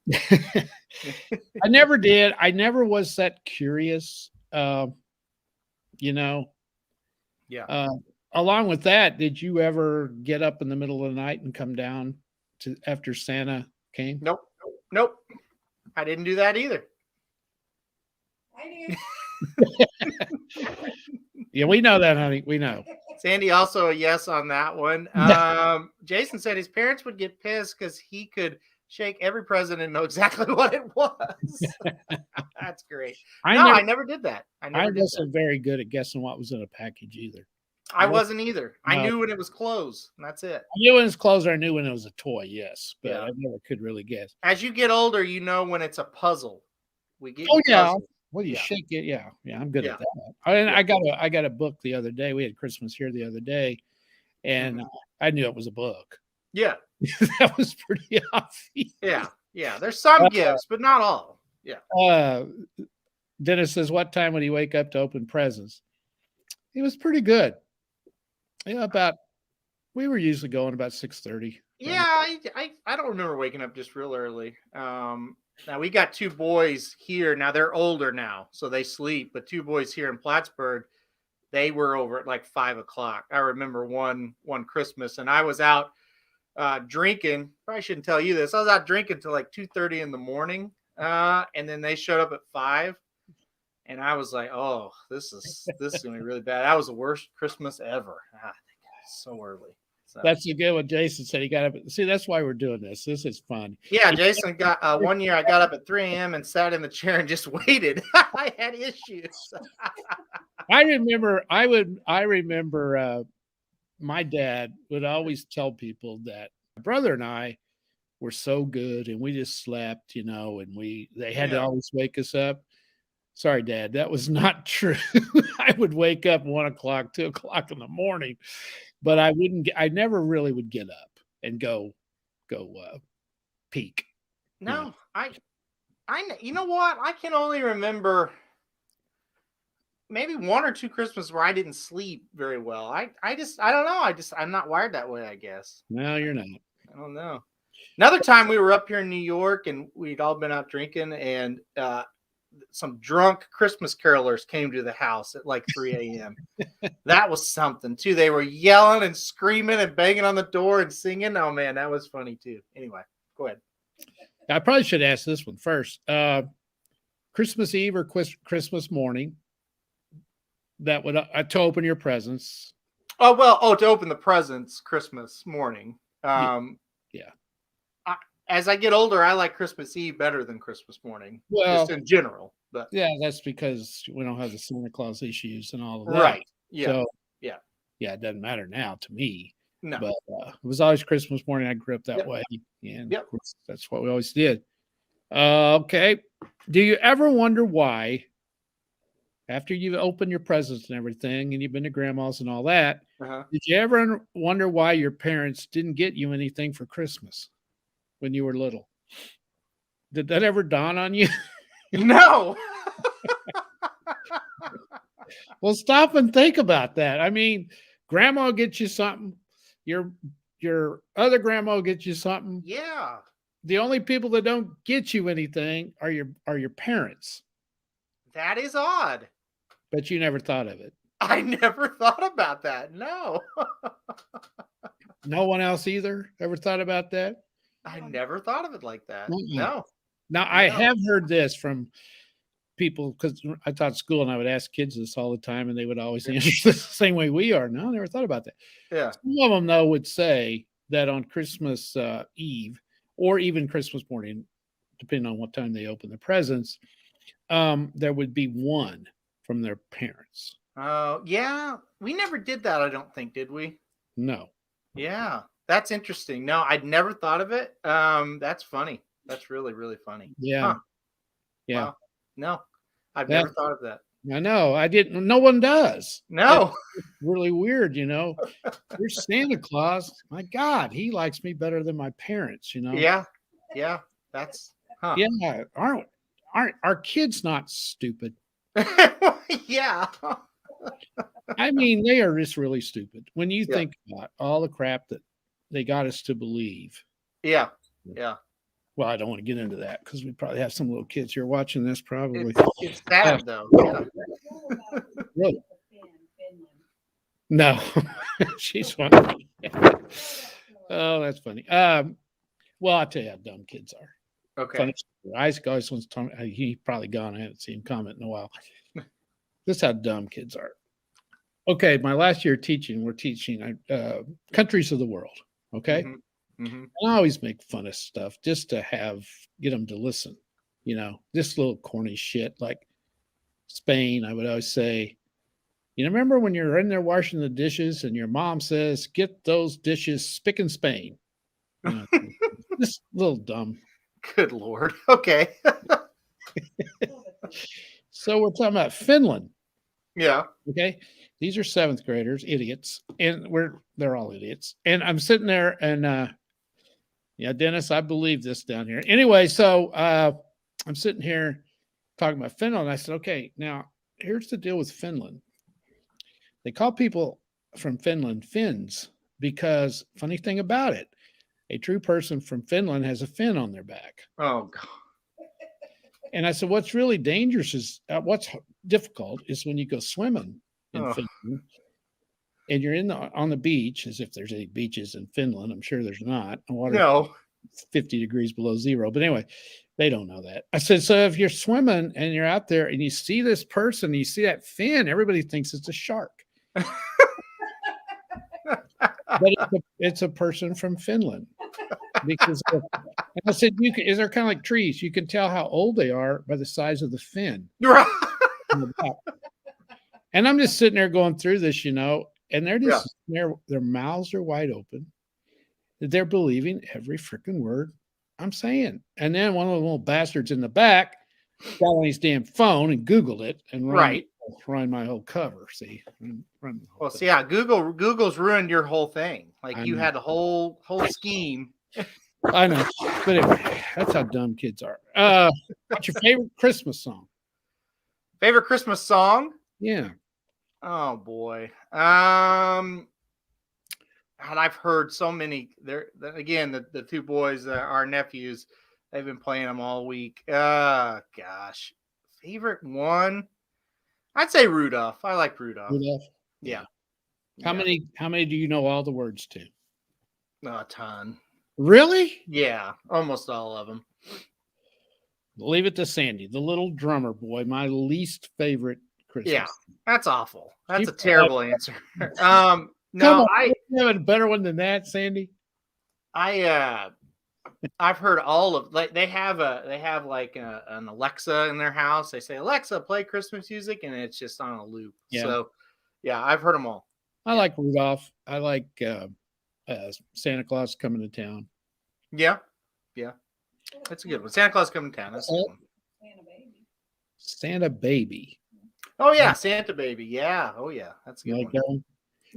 I never did. I never was that curious. Yeah. Along with that, did you ever get up in the middle of the night and come down to after Santa came? Nope. I didn't do that either. I did. Yeah, we know that, honey. We know. Sandy also a yes on that one. Jason said his parents would get pissed because he could shake every present and know exactly what it was. That's great. I never did that. I wasn't very good at guessing what was in a package either. I wasn't either. I knew when it was closed. And that's it. I knew when it was closed, or I knew when it was a toy, yes. But Yeah. I never could really guess. As you get older, you know when it's a puzzle. We get puzzles. Well, you Yeah. shake it. Yeah, I'm good Yeah. at that. I got a book the other day. We had Christmas here the other day, and I knew it was a book. Yeah. That was pretty obvious. Yeah. There's some gifts, but not all. Yeah. Dennis says, what time would he wake up to open presents? He was pretty good. Yeah, we were usually going about 6:30. Yeah, I don't remember waking up just real early. Now we got two boys here. Now they're older now, so they sleep. But two boys here in Plattsburgh, they were over at like 5:00. I remember one Christmas, and I was out drinking. Probably shouldn't tell you this. I was out drinking till like 2:30 in the morning, and then they showed up at 5, and I was like, "Oh, this is gonna be really bad." That was the worst Christmas ever. So early. So. That's a good one. Jason said he got up. See, that's why we're doing this. This is fun. Yeah, Jason got 1 year. I got up at 3 a.m. and sat in the chair and just waited. I had issues. I remember my dad would always tell people that my brother and I were so good and we just slept, and they had to always wake us up. Sorry, Dad, that was not true. I would wake up 1 o'clock, 2 o'clock in the morning, but I never really would get up and go peek. No, you know what? I can only remember maybe 1 or 2 Christmases where I didn't sleep very well. I don't know. I'm not wired that way, I guess. No, you're not. I don't know. Another time we were up here in New York and we'd all been out drinking, and some drunk Christmas carolers came to the house at like 3 a.m. That was something too. They were yelling and screaming and banging on the door and singing. Oh man, that was funny too. Anyway, go ahead. I probably should ask this one first. Christmas Eve or Christmas morning, that would to open your presents. To open the presents Christmas morning. Yeah. As I get older, I like Christmas Eve better than Christmas morning, just in general. But yeah, that's because we don't have the Santa Claus issues and all of that. Right. Yeah. So, yeah, it doesn't matter now to me. No. But it was always Christmas morning. I grew up that way. And of course, that's what we always did. Okay. Do you ever wonder why, after you've opened your presents and everything, and you've been to grandma's and all that, did you ever wonder why your parents didn't get you anything for Christmas when you were little? Did that ever dawn on you? No. Well, stop and think about that. I mean, grandma gets you something. Your other grandma gets you something. Yeah. The only people that don't get you anything are your parents. That is odd. But you never thought of it. I never thought about that. No. No one else either ever thought about that? I never thought of it like that. No. Now, I have heard this from people, because I taught school and I would ask kids this all the time and they would always answer the same way we are. No, I never thought about that. Yeah. Some of them, though, would say that on Christmas Eve or even Christmas morning, depending on what time they open the presents, there would be one from their parents. Oh, yeah. We never did that, I don't think, did we? No. Yeah. That's interesting. No, I'd never thought of it. That's funny. That's really, really funny. Yeah. Huh. Yeah. Wow. No, I've That- never thought of that. I know. I didn't. No one does. No. It's really weird, you know. Here's Santa Claus. My God, he likes me better than my parents, you know. Yeah. Yeah. That's huh. Yeah. Aren't our kids not stupid? Yeah. I mean, they are just really stupid when you Yeah. think about all the crap that they got us to believe. Yeah. Yeah. Well, I don't want to get into that because we probably have some little kids here watching this. Probably. It's sad though. Yeah. Really? Finland. No, she's funny. Oh, that's funny. Well, I'll tell you how dumb kids are. Okay. Funny story. Isaac always wants to talk. He probably gone. I haven't seen him comment in a while. This is how dumb kids are. Okay, my last year teaching, we're teaching countries of the world. Okay, Mm-hmm. I always make fun of stuff just to get them to listen. You know, this little corny shit like Spain. I would always say, you remember when you're in there washing the dishes and your mom says, "Get those dishes spick and span." You know, just a little dumb. Good Lord. Okay. So we're talking about Finland. Yeah. Okay. These are 7th graders, idiots. And they're all idiots. And I'm sitting there and yeah, Dennis, I believe this down here. Anyway, so I'm sitting here talking about Finland. And I said, okay, now here's the deal with Finland. They call people from Finland Finns because funny thing about it, a true person from Finland has a fin on their back. Oh God. And I said, what's really dangerous is what's difficult is when you go swimming in Finland and you're on the beach, as if there's any beaches in Finland. I'm sure there's not. The water No. 50 degrees below zero. But anyway, they don't know that. I said, so if you're swimming and you're out there and you see this person, you see that fin, everybody thinks it's a shark. But it's a person from Finland. Because and I said, they're kind of like trees. You can tell how old they are by the size of the fin. Right. And I'm just sitting there going through this, you know, and they're just their mouths are wide open. They're believing every freaking word I'm saying. And then one of the little bastards in the back got on his damn phone and Googled it and run my whole cover. See, Well, see, yeah, Google's ruined your whole thing. Like I you know. had a whole scheme. I know, but anyway, that's how dumb kids are. What's your favorite Christmas song? Favorite Christmas song? Yeah. Oh boy. And I've heard so many. Again, the two boys, our nephews, they've been playing them all week. Gosh, favorite one? I'd say Rudolph. I like Rudolph. Yeah. How many do you know all the words to? A ton. Really? Yeah, almost all of them. Leave it to Sandy, the little drummer boy, my least favorite Christmas. Yeah, that's awful. That's You- a terrible answer. No, Come on, you have a better one than that, Sandy. I've heard all of they have like an Alexa in their house. They say, Alexa, play Christmas music, and it's just on a loop. Yeah. So yeah, I've heard them all. I like Rudolph. I like Santa Claus coming to town. Yeah. That's a good one. Santa Claus coming to town. That's a good one. Santa baby. Santa Baby. Oh yeah, Santa Baby. Yeah. Oh yeah, that's a You good like one. that one?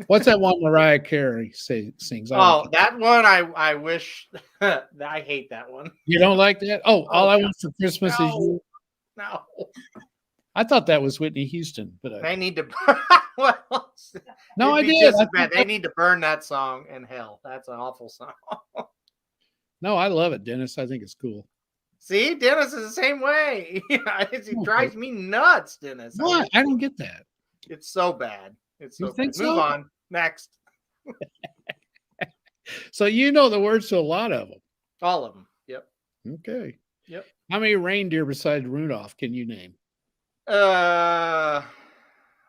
What's that one Mariah Carey sings? Oh, that one I wish. I hate that one. You don't like that? Oh, all I God. want for Christmas is No. you. No, I thought that was Whitney Houston, but they need to. Well, no, I it'd be did. just as bad. They need to burn that song in hell. That's an awful song. No, I love it, Dennis. I think it's cool. See, Dennis is the same way. It drives me nuts, Dennis. What? I don't get that. It's so bad. It's so You think bad. Move so? on. Next. So you know the words to a lot of them. All of them. Yep. Okay. Yep. How many reindeer besides Rudolph can you name?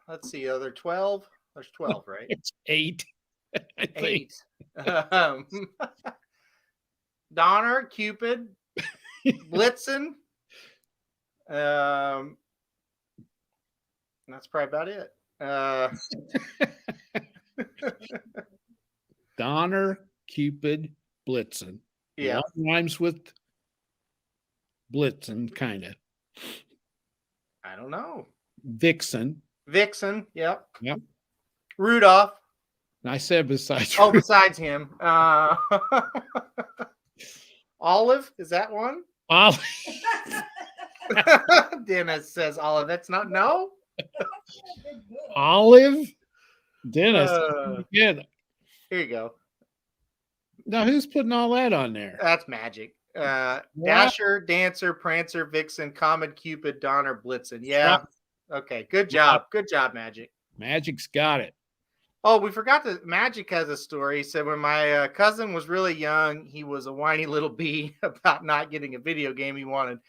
Let's see. Are there 12? There's 12, right? It's 8. I think. 8. Donner, Cupid, Blitzen. That's probably about it. Donner, Cupid, Blitzen. Yeah. One rhymes with Blitzen, kind of. I don't know. Vixen. Vixen. Yep. Yep. Rudolph. And I said besides. Oh, besides him. Olive. Is that one? Olive. Dennis says Olive. That's not. No. Olive. Dennis. Yeah. Here you go. Now, who's putting all that on there? That's magic. Dasher, Dancer, Prancer, Vixen, Comet, Cupid, Donner, Blitzen. Yeah. Okay. Good job. Good job, Magic. Magic's got it. Oh, we forgot that Magic has a story. He said when my cousin was really young, he was a whiny little bee about not getting a video game he wanted.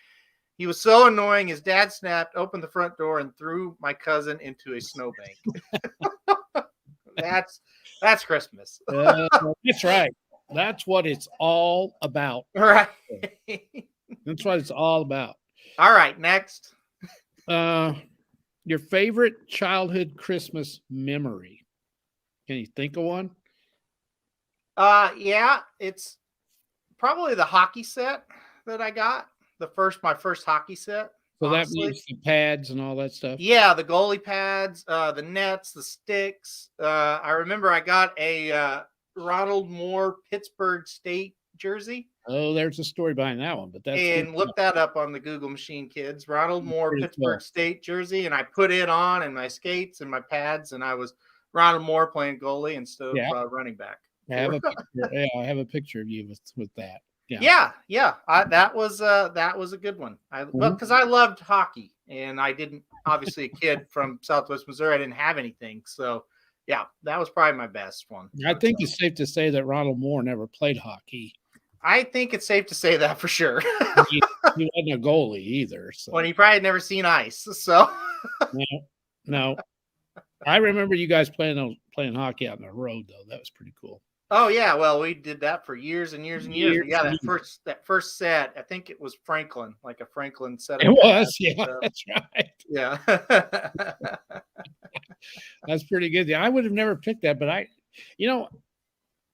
He was so annoying. His dad snapped, opened the front door, and threw my cousin into a snowbank. That's Christmas. That's right. That's what it's all about. Right. That's what it's all about. All right, next. Your favorite childhood Christmas memory. Can you think of one? Yeah, it's probably the hockey set that I got. My first hockey set. So honestly. That means the pads and all that stuff. Yeah, the goalie pads, the nets, the sticks. I remember I got a Ronald Moore Pittsburgh State jersey. Oh, there's a story behind that one, but that's and look that up on the Google machine, kids. Ronald Moore Pittsburgh State jersey, and I put it on and my skates and my pads, and I was Ronald Moore playing goalie instead of running back. I have a picture. I have a picture of you with that. Yeah. That was a good one. Because I loved hockey, and I didn't. Obviously, a kid from Southwest Missouri, I didn't have anything, so yeah, that was probably my best one. I think it's safe to say that Ronald Moore never played hockey. I think it's safe to say that for sure. He wasn't a goalie either. So. Well, he probably had never seen ice. So no. I remember you guys playing hockey out on the road, though. That was pretty cool. Oh yeah, well, we did that for years and years and years. Yeah, that first set, I think it was Franklin, like a Franklin set. It was, yeah, that's right. Yeah, that's pretty good. I would have never picked that, but I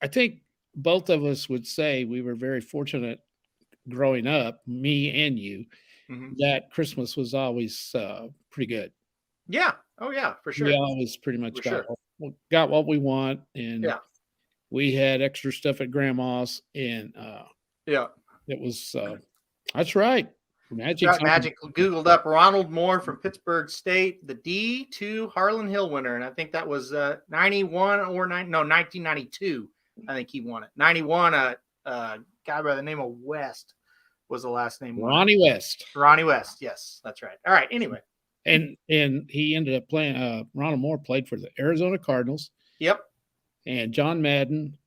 think both of us would say we were very fortunate growing up, me and you, that Christmas was always pretty good. Yeah. Oh yeah, for sure. We always pretty much got what we want, and we had extra stuff at grandma's, and it was that's right. Magic Googled up Ronald Moore from Pittsburgh State, the D2 Harlan Hill winner, and I think that was 1992. I think he won it. 91. A guy by the name of West was the last name. Ronnie West. Ronnie West. Yes, that's right. All right. Anyway, and he ended up playing. Ronald Moore played for the Arizona Cardinals. Yep. And John Madden,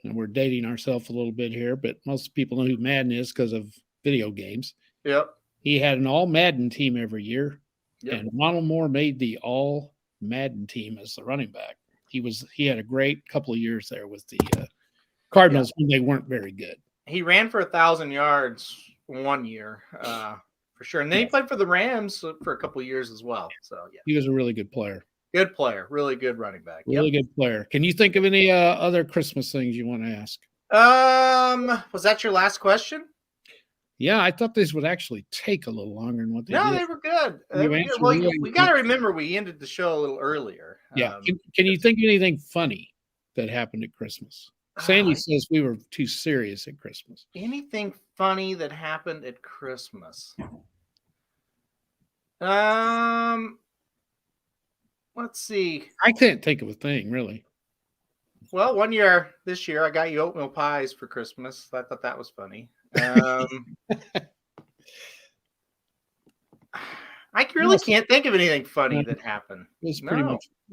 and we're dating ourselves a little bit here, but most people know who Madden is because of video games. Yep. He had an all Madden team every year, and Ronald Moore made the all Madden team as the running back. He had a great couple of years there with the Cardinals when they weren't very good. He ran for 1,000 yards one year, for sure, and then he played for the Rams for a couple of years as well. So yeah, he was a really good player. Good player, really good running back. Really good player. Can you think of any other Christmas things you want to ask? Was that your last question? Yeah, I thought these would actually take a little longer than what they did. No, they were good. We got to remember we ended the show a little earlier. Yeah. Can you think of anything funny that happened at Christmas? Sandy says we were too serious at Christmas. Anything funny that happened at Christmas? Let's see. I can't think of a thing, really. Well, this year, I got you oatmeal pies for Christmas. I thought that was funny. I really can't think of anything funny that happened. It was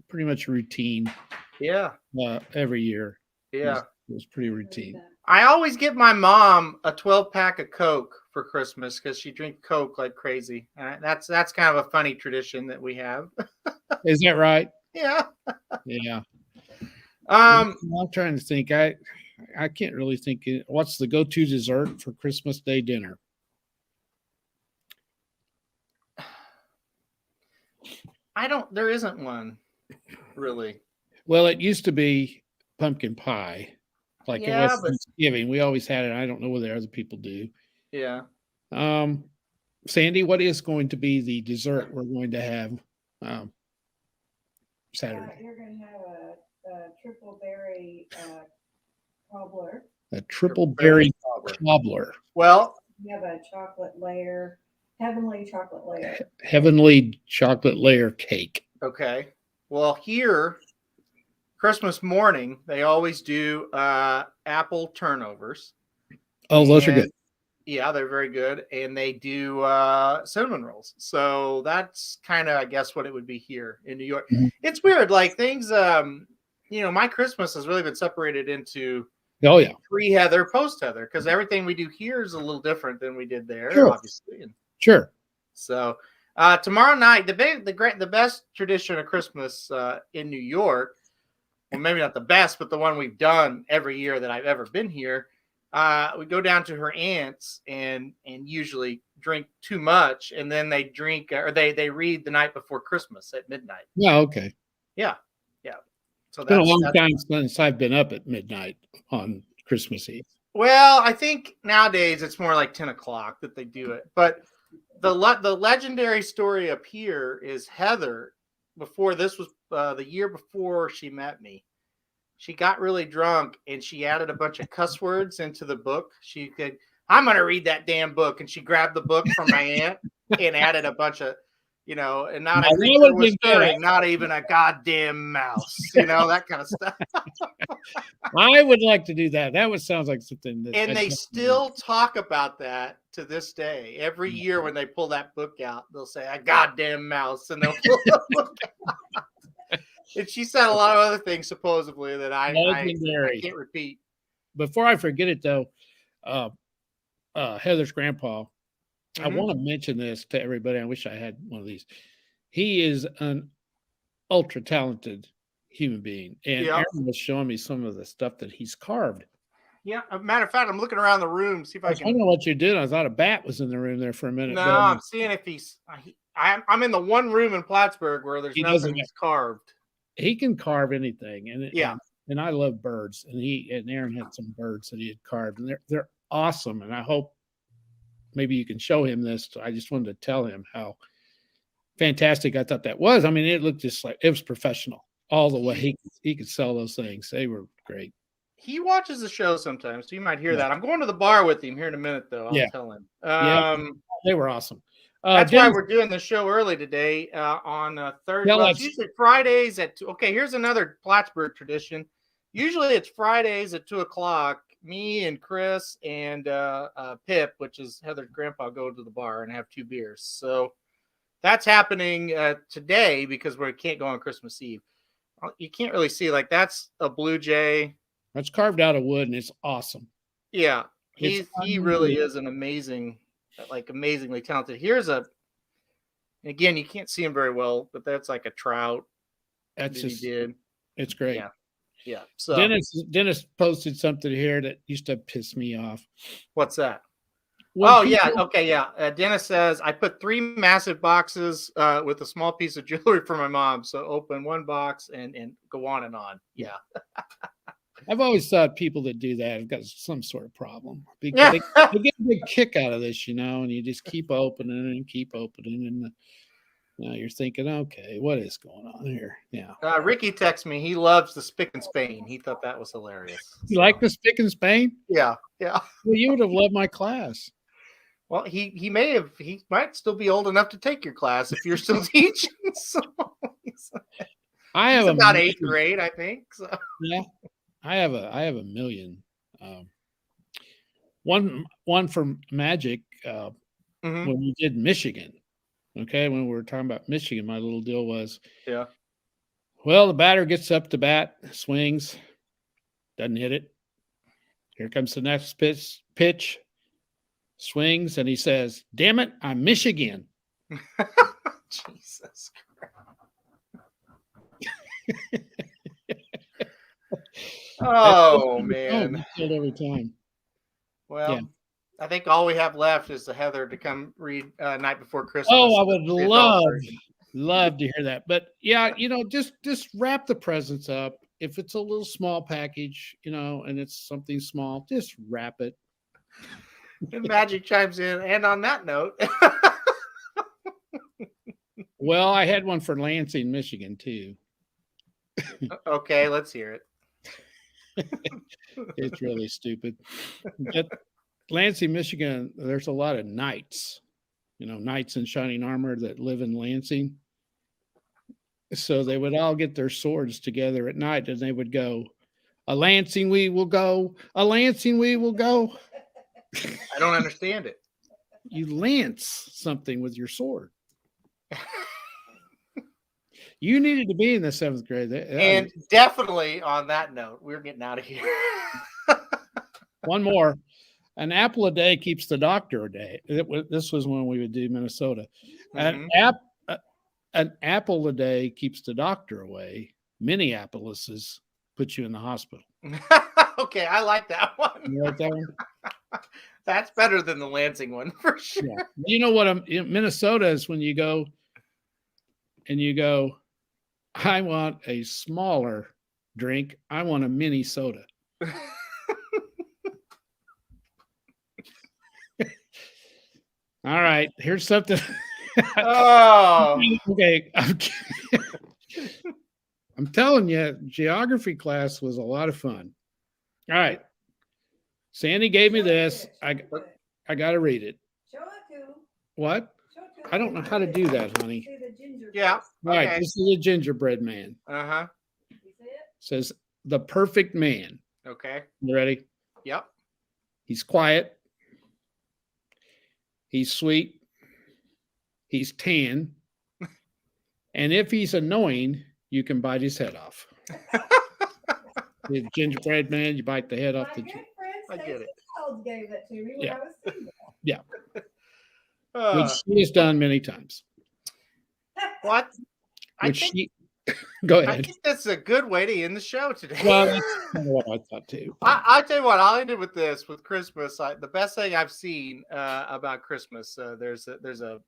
pretty much routine. Yeah. Every year. Yeah. It was pretty routine. I always give my mom a 12-pack of Coke for Christmas because she drinks Coke like crazy. And that's kind of a funny tradition that we have. Is that right? Yeah. Yeah. I'm trying to think. I can't really think. What's the go-to dessert for Christmas Day dinner? There isn't one really. Well, it used to be pumpkin pie, like it Yeah, was but Thanksgiving. We always had it. I don't know whether other people do. yeah. Sandy, what is going to be the dessert we're going to have Saturday? You're going to have a triple berry cobbler. A triple berry cobbler. Well, You have a chocolate layer, heavenly chocolate layer. Heavenly chocolate layer cake. okay. Well, here, Christmas morning, they always do apple turnovers. Oh, those are good. Yeah, they're very good. And they do cinnamon rolls. So that's kind of, I guess, what it would be here in New York. Mhm. It's weird. Like things, my Christmas has really been separated into Oh, yeah. pre-Heather, post-Heather, because everything we do here is a little different than we did there, Sure. obviously. And Sure. so tomorrow night, the best tradition of Christmas in New York, well, maybe not the best, but the one we've done every year that I've ever been here, we go down to her aunt's and usually drink too much, and then they drink or they read the night before Christmas at midnight. Yeah, okay. Yeah. So It's been a long time since I've been up at midnight on Christmas Eve. Well, I think nowadays it's more like 10 o'clock that they do it. But the legendary story up here is Heather, before this was the year before she met me. She got really drunk and she added a bunch of cuss words into the book. She said, I'm going to read that damn book. And she grabbed the book from my aunt and added a bunch of, and not a creature was stirring, not even a goddamn mouse, that kind of stuff. I would like to do that. That sounds like something. And they still talk about that to this day. Every year when they pull that book out, they'll say a goddamn mouse, and they'll pull the book out. And she said a lot of other things supposedly that I can't repeat. Before I forget it, though, Heather's grandpa. Mm-hmm. I want to mention this to everybody. I wish I had one of these. He is an ultra talented human being. And Aaron was showing me some of the stuff that he's carved. Yeah. As a matter of fact, I'm looking around the room, see if I can. I don't know what you did. I thought a bat was in the room there for a minute. No, I'm seeing if I'm in the one room in Plattsburgh where there's nothing he's carved. He can carve anything. And I love birds. And Aaron had some birds that he had carved. And they're awesome. And I hope maybe you can show him this. I just wanted to tell him how fantastic I thought that was. I mean, it looked just like it was professional all the way. He could sell those things. They were great. He watches the show sometimes, so you might hear that. I'm going to the bar with him here in a minute, though. I'll tell him. They were awesome. That's why we're doing the show early today on Thursday. Well, it's usually Fridays at 2. Okay, here's another Plattsburgh tradition. Usually it's Fridays at 2 o'clock. Me and Chris and Pip, which is Heather's grandpa, go to the bar and have 2 beers. So that's happening today because we can't go on Christmas Eve. You can't really see, like, that's a blue jay. That's carved out of wood and it's awesome. Yeah, he really is an amazingly talented. Here's again, you can't see him very well, but that's like a trout. That's he did. It's great. Yeah. So Dennis posted something here that used to piss me off. What's that? Okay, yeah. Dennis says, I put 3 massive boxes with a small piece of jewelry for my mom. So open one box and go on and on. Yeah. I've always thought people that do that have got some sort of problem. Because they get a big kick out of this, and you just keep opening and keep opening. And now you're thinking, okay, what is going on here? Yeah. Ricky texted me. He loves the Spick and Span. He thought that was hilarious. You like the Spick and Span? Yeah. Well, you would have loved my class. Well, he might still be old enough to take your class if you're still teaching. So he's about 8th grade, I think. So. Yeah. I have a million. One from Magic when we did Michigan. Okay, when we were talking about Michigan, my little deal was, well, the batter gets up to bat, swings, doesn't hit it. Here comes the next pitch, swings, and he says, "Damn it, I'm Michigan." Jesus Christ. Oh, man. Every time. Well, I think all we have left is the Heather to come read Night Before Christmas. Oh, I would love Love to hear that. But yeah, just wrap the presents up. If it's a little small package, and it's something small, just wrap it. And Magic chimes in. And on that note, well, I had one for Lansing, Michigan, too. okay, let's hear it. It's really stupid. At Lansing, Michigan, there's a lot of knights, knights in shining armor that live in Lansing. So they would all get their swords together at night and they would go, "A Lansing we will go, a Lansing we will go." I don't understand it. You lance something with your sword. You needed to be in the 7th grade. And definitely on that note, we're getting out of here. One more. An apple a day keeps the doctor a day. This was when we would do Minnesota. Mm-hmm. An apple a day keeps the doctor away. Minneapolis's put you in the hospital. Okay, I like that one. You like that one? That's better than the Lansing one for sure. Yeah. You know what? Minnesota is when you go and you go, "I want a smaller drink. I want a mini soda." All right, here's something. Oh, okay. I'm telling you, geography class was a lot of fun. All right. Sandy gave me this. I got to read it. Show it to. What? I don't know how to do that, honey. See the ginger. yeah. All right. Okay. This is a gingerbread man. Uh-huh. You see it? Says the perfect man. Okay. You ready? Yep. He's quiet. He's sweet. He's tan. And if he's annoying, you can bite his head off. The gingerbread man, you bite the head off My the good friend I get Stacey it. Childs gave it to me when Yeah. I was single. Yeah. Uh, Which she has done many times. what? I Which think, she go I ahead. think that's a good way to end the show today. Well, that's kind of what I thought too. I tell you what, I'll end it with this. With Christmas, the best thing I've seen about Christmas, there's a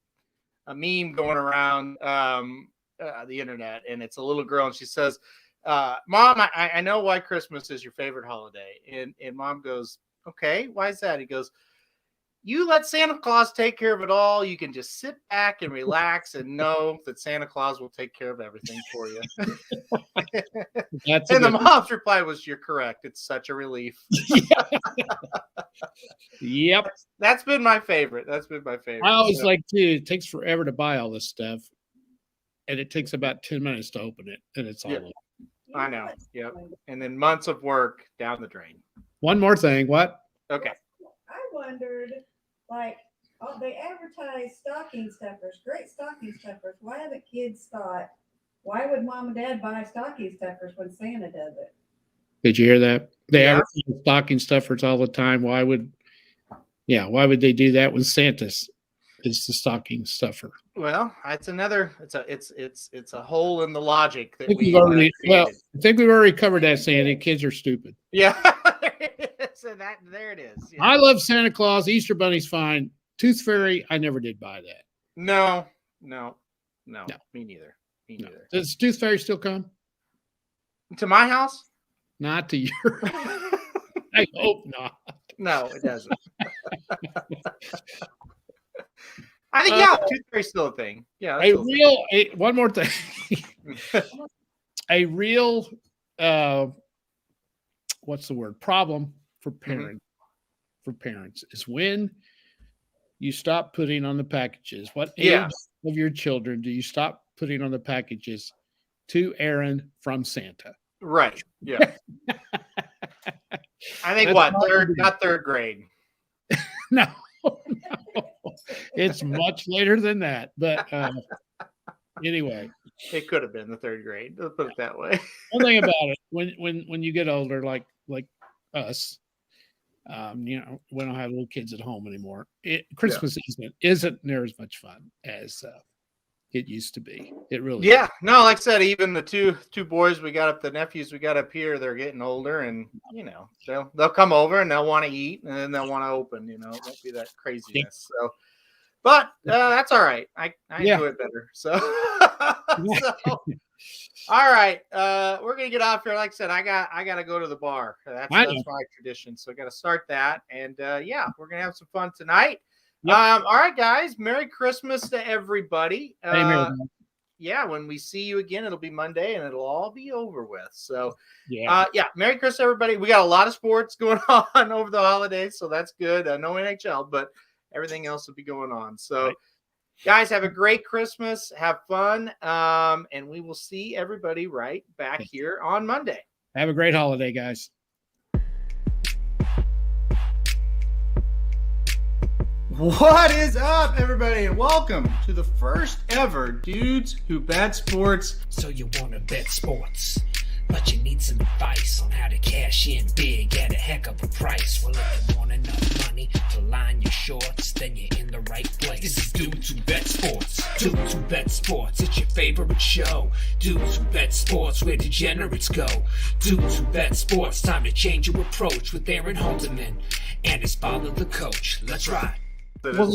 meme going around the internet, and it's a little girl, and she says, "Mom, I know why Christmas is your favorite holiday." And Mom goes, "Okay, why is that?" He goes, "You let Santa Claus take care of it all. You can just sit back and relax and know that Santa Claus will take care of everything for you." That's a And the good- mom's reply was, "You're correct. It's such a relief." Yep. That's been my favorite. That's been my favorite. I always So, like to. It takes forever to buy all this stuff, and it takes about 10 minutes to open it, and it's all Yeah. over. I know. Yep. And then months of work down the drain. One more thing. What? Okay. I wondered, like, they advertise stocking stuffers, great stocking stuffers. Why haven't kids thought, why would mom and dad buy stocking stuffers when Santa does it? Did you hear that? They Yeah. advertise stocking stuffers all the time. Why would they do that when Santa's is the stocking stuffer? Well, it's another. It's a hole in the logic I that think we we've already created. I think we've already covered that, Sandy. Kids are stupid. Yeah. So there it is. Yeah. I love Santa Claus. Easter Bunny's fine. Tooth Fairy, I never did buy that. No. No. Me neither. Me No. neither. Does Tooth Fairy still come? To my house? Not to your. I hope not. No, it doesn't. I think Tooth Fairy's still a thing. Yeah. that's still a thing. One more thing. A real what's the word? Problem for parents is when you stop putting on the packages. What age of your children do you stop putting on the packages to Aaron from Santa? Right. Yeah. I think not third grade. No. It's much later than that. But anyway. It could have been the third grade. Let's put it that way. One thing about it, when you get older, like us, we don't have little kids at home anymore. Christmas isn't near as much fun as it used to be. It really is. No, like I said, even the two boys the nephews we got up here, they're getting older, and they'll come over and they'll want to eat, and then they'll want to open. It won't be that craziness. So, but that's all right. I enjoy it better. So. All right, we're gonna get off here. Like I said, I gotta go to the bar. That's my tradition. So I gotta start that, and yeah, we're gonna have some fun tonight. Yep. All right, guys. Merry Christmas to everybody. Yeah, when we see you again, it'll be Monday, and it'll all be over with. So yeah, Merry Christmas, everybody. We got a lot of sports going on over the holidays, so that's good. No NHL, but everything else will be going on. So. Right. Guys, have a great Christmas. Have fun. And we will see everybody right back here on Monday. Have a great holiday, guys. What is up, everybody? And welcome to the first ever Dudes Who Bet Sports. So you want to bet sports, but you need some advice on how to cash in big at a heck of a price. Well, if you want enough money to line your shorts, then you're in the right place. This is Dudes Who Bet Sports. Dudes Who Bet Sports, it's your favorite show. Dudes Who Bet Sports, where degenerates go. Dudes Who Bet Sports, time to change your approach with Aaron Halterman and his father, the coach. Let's ride. Well,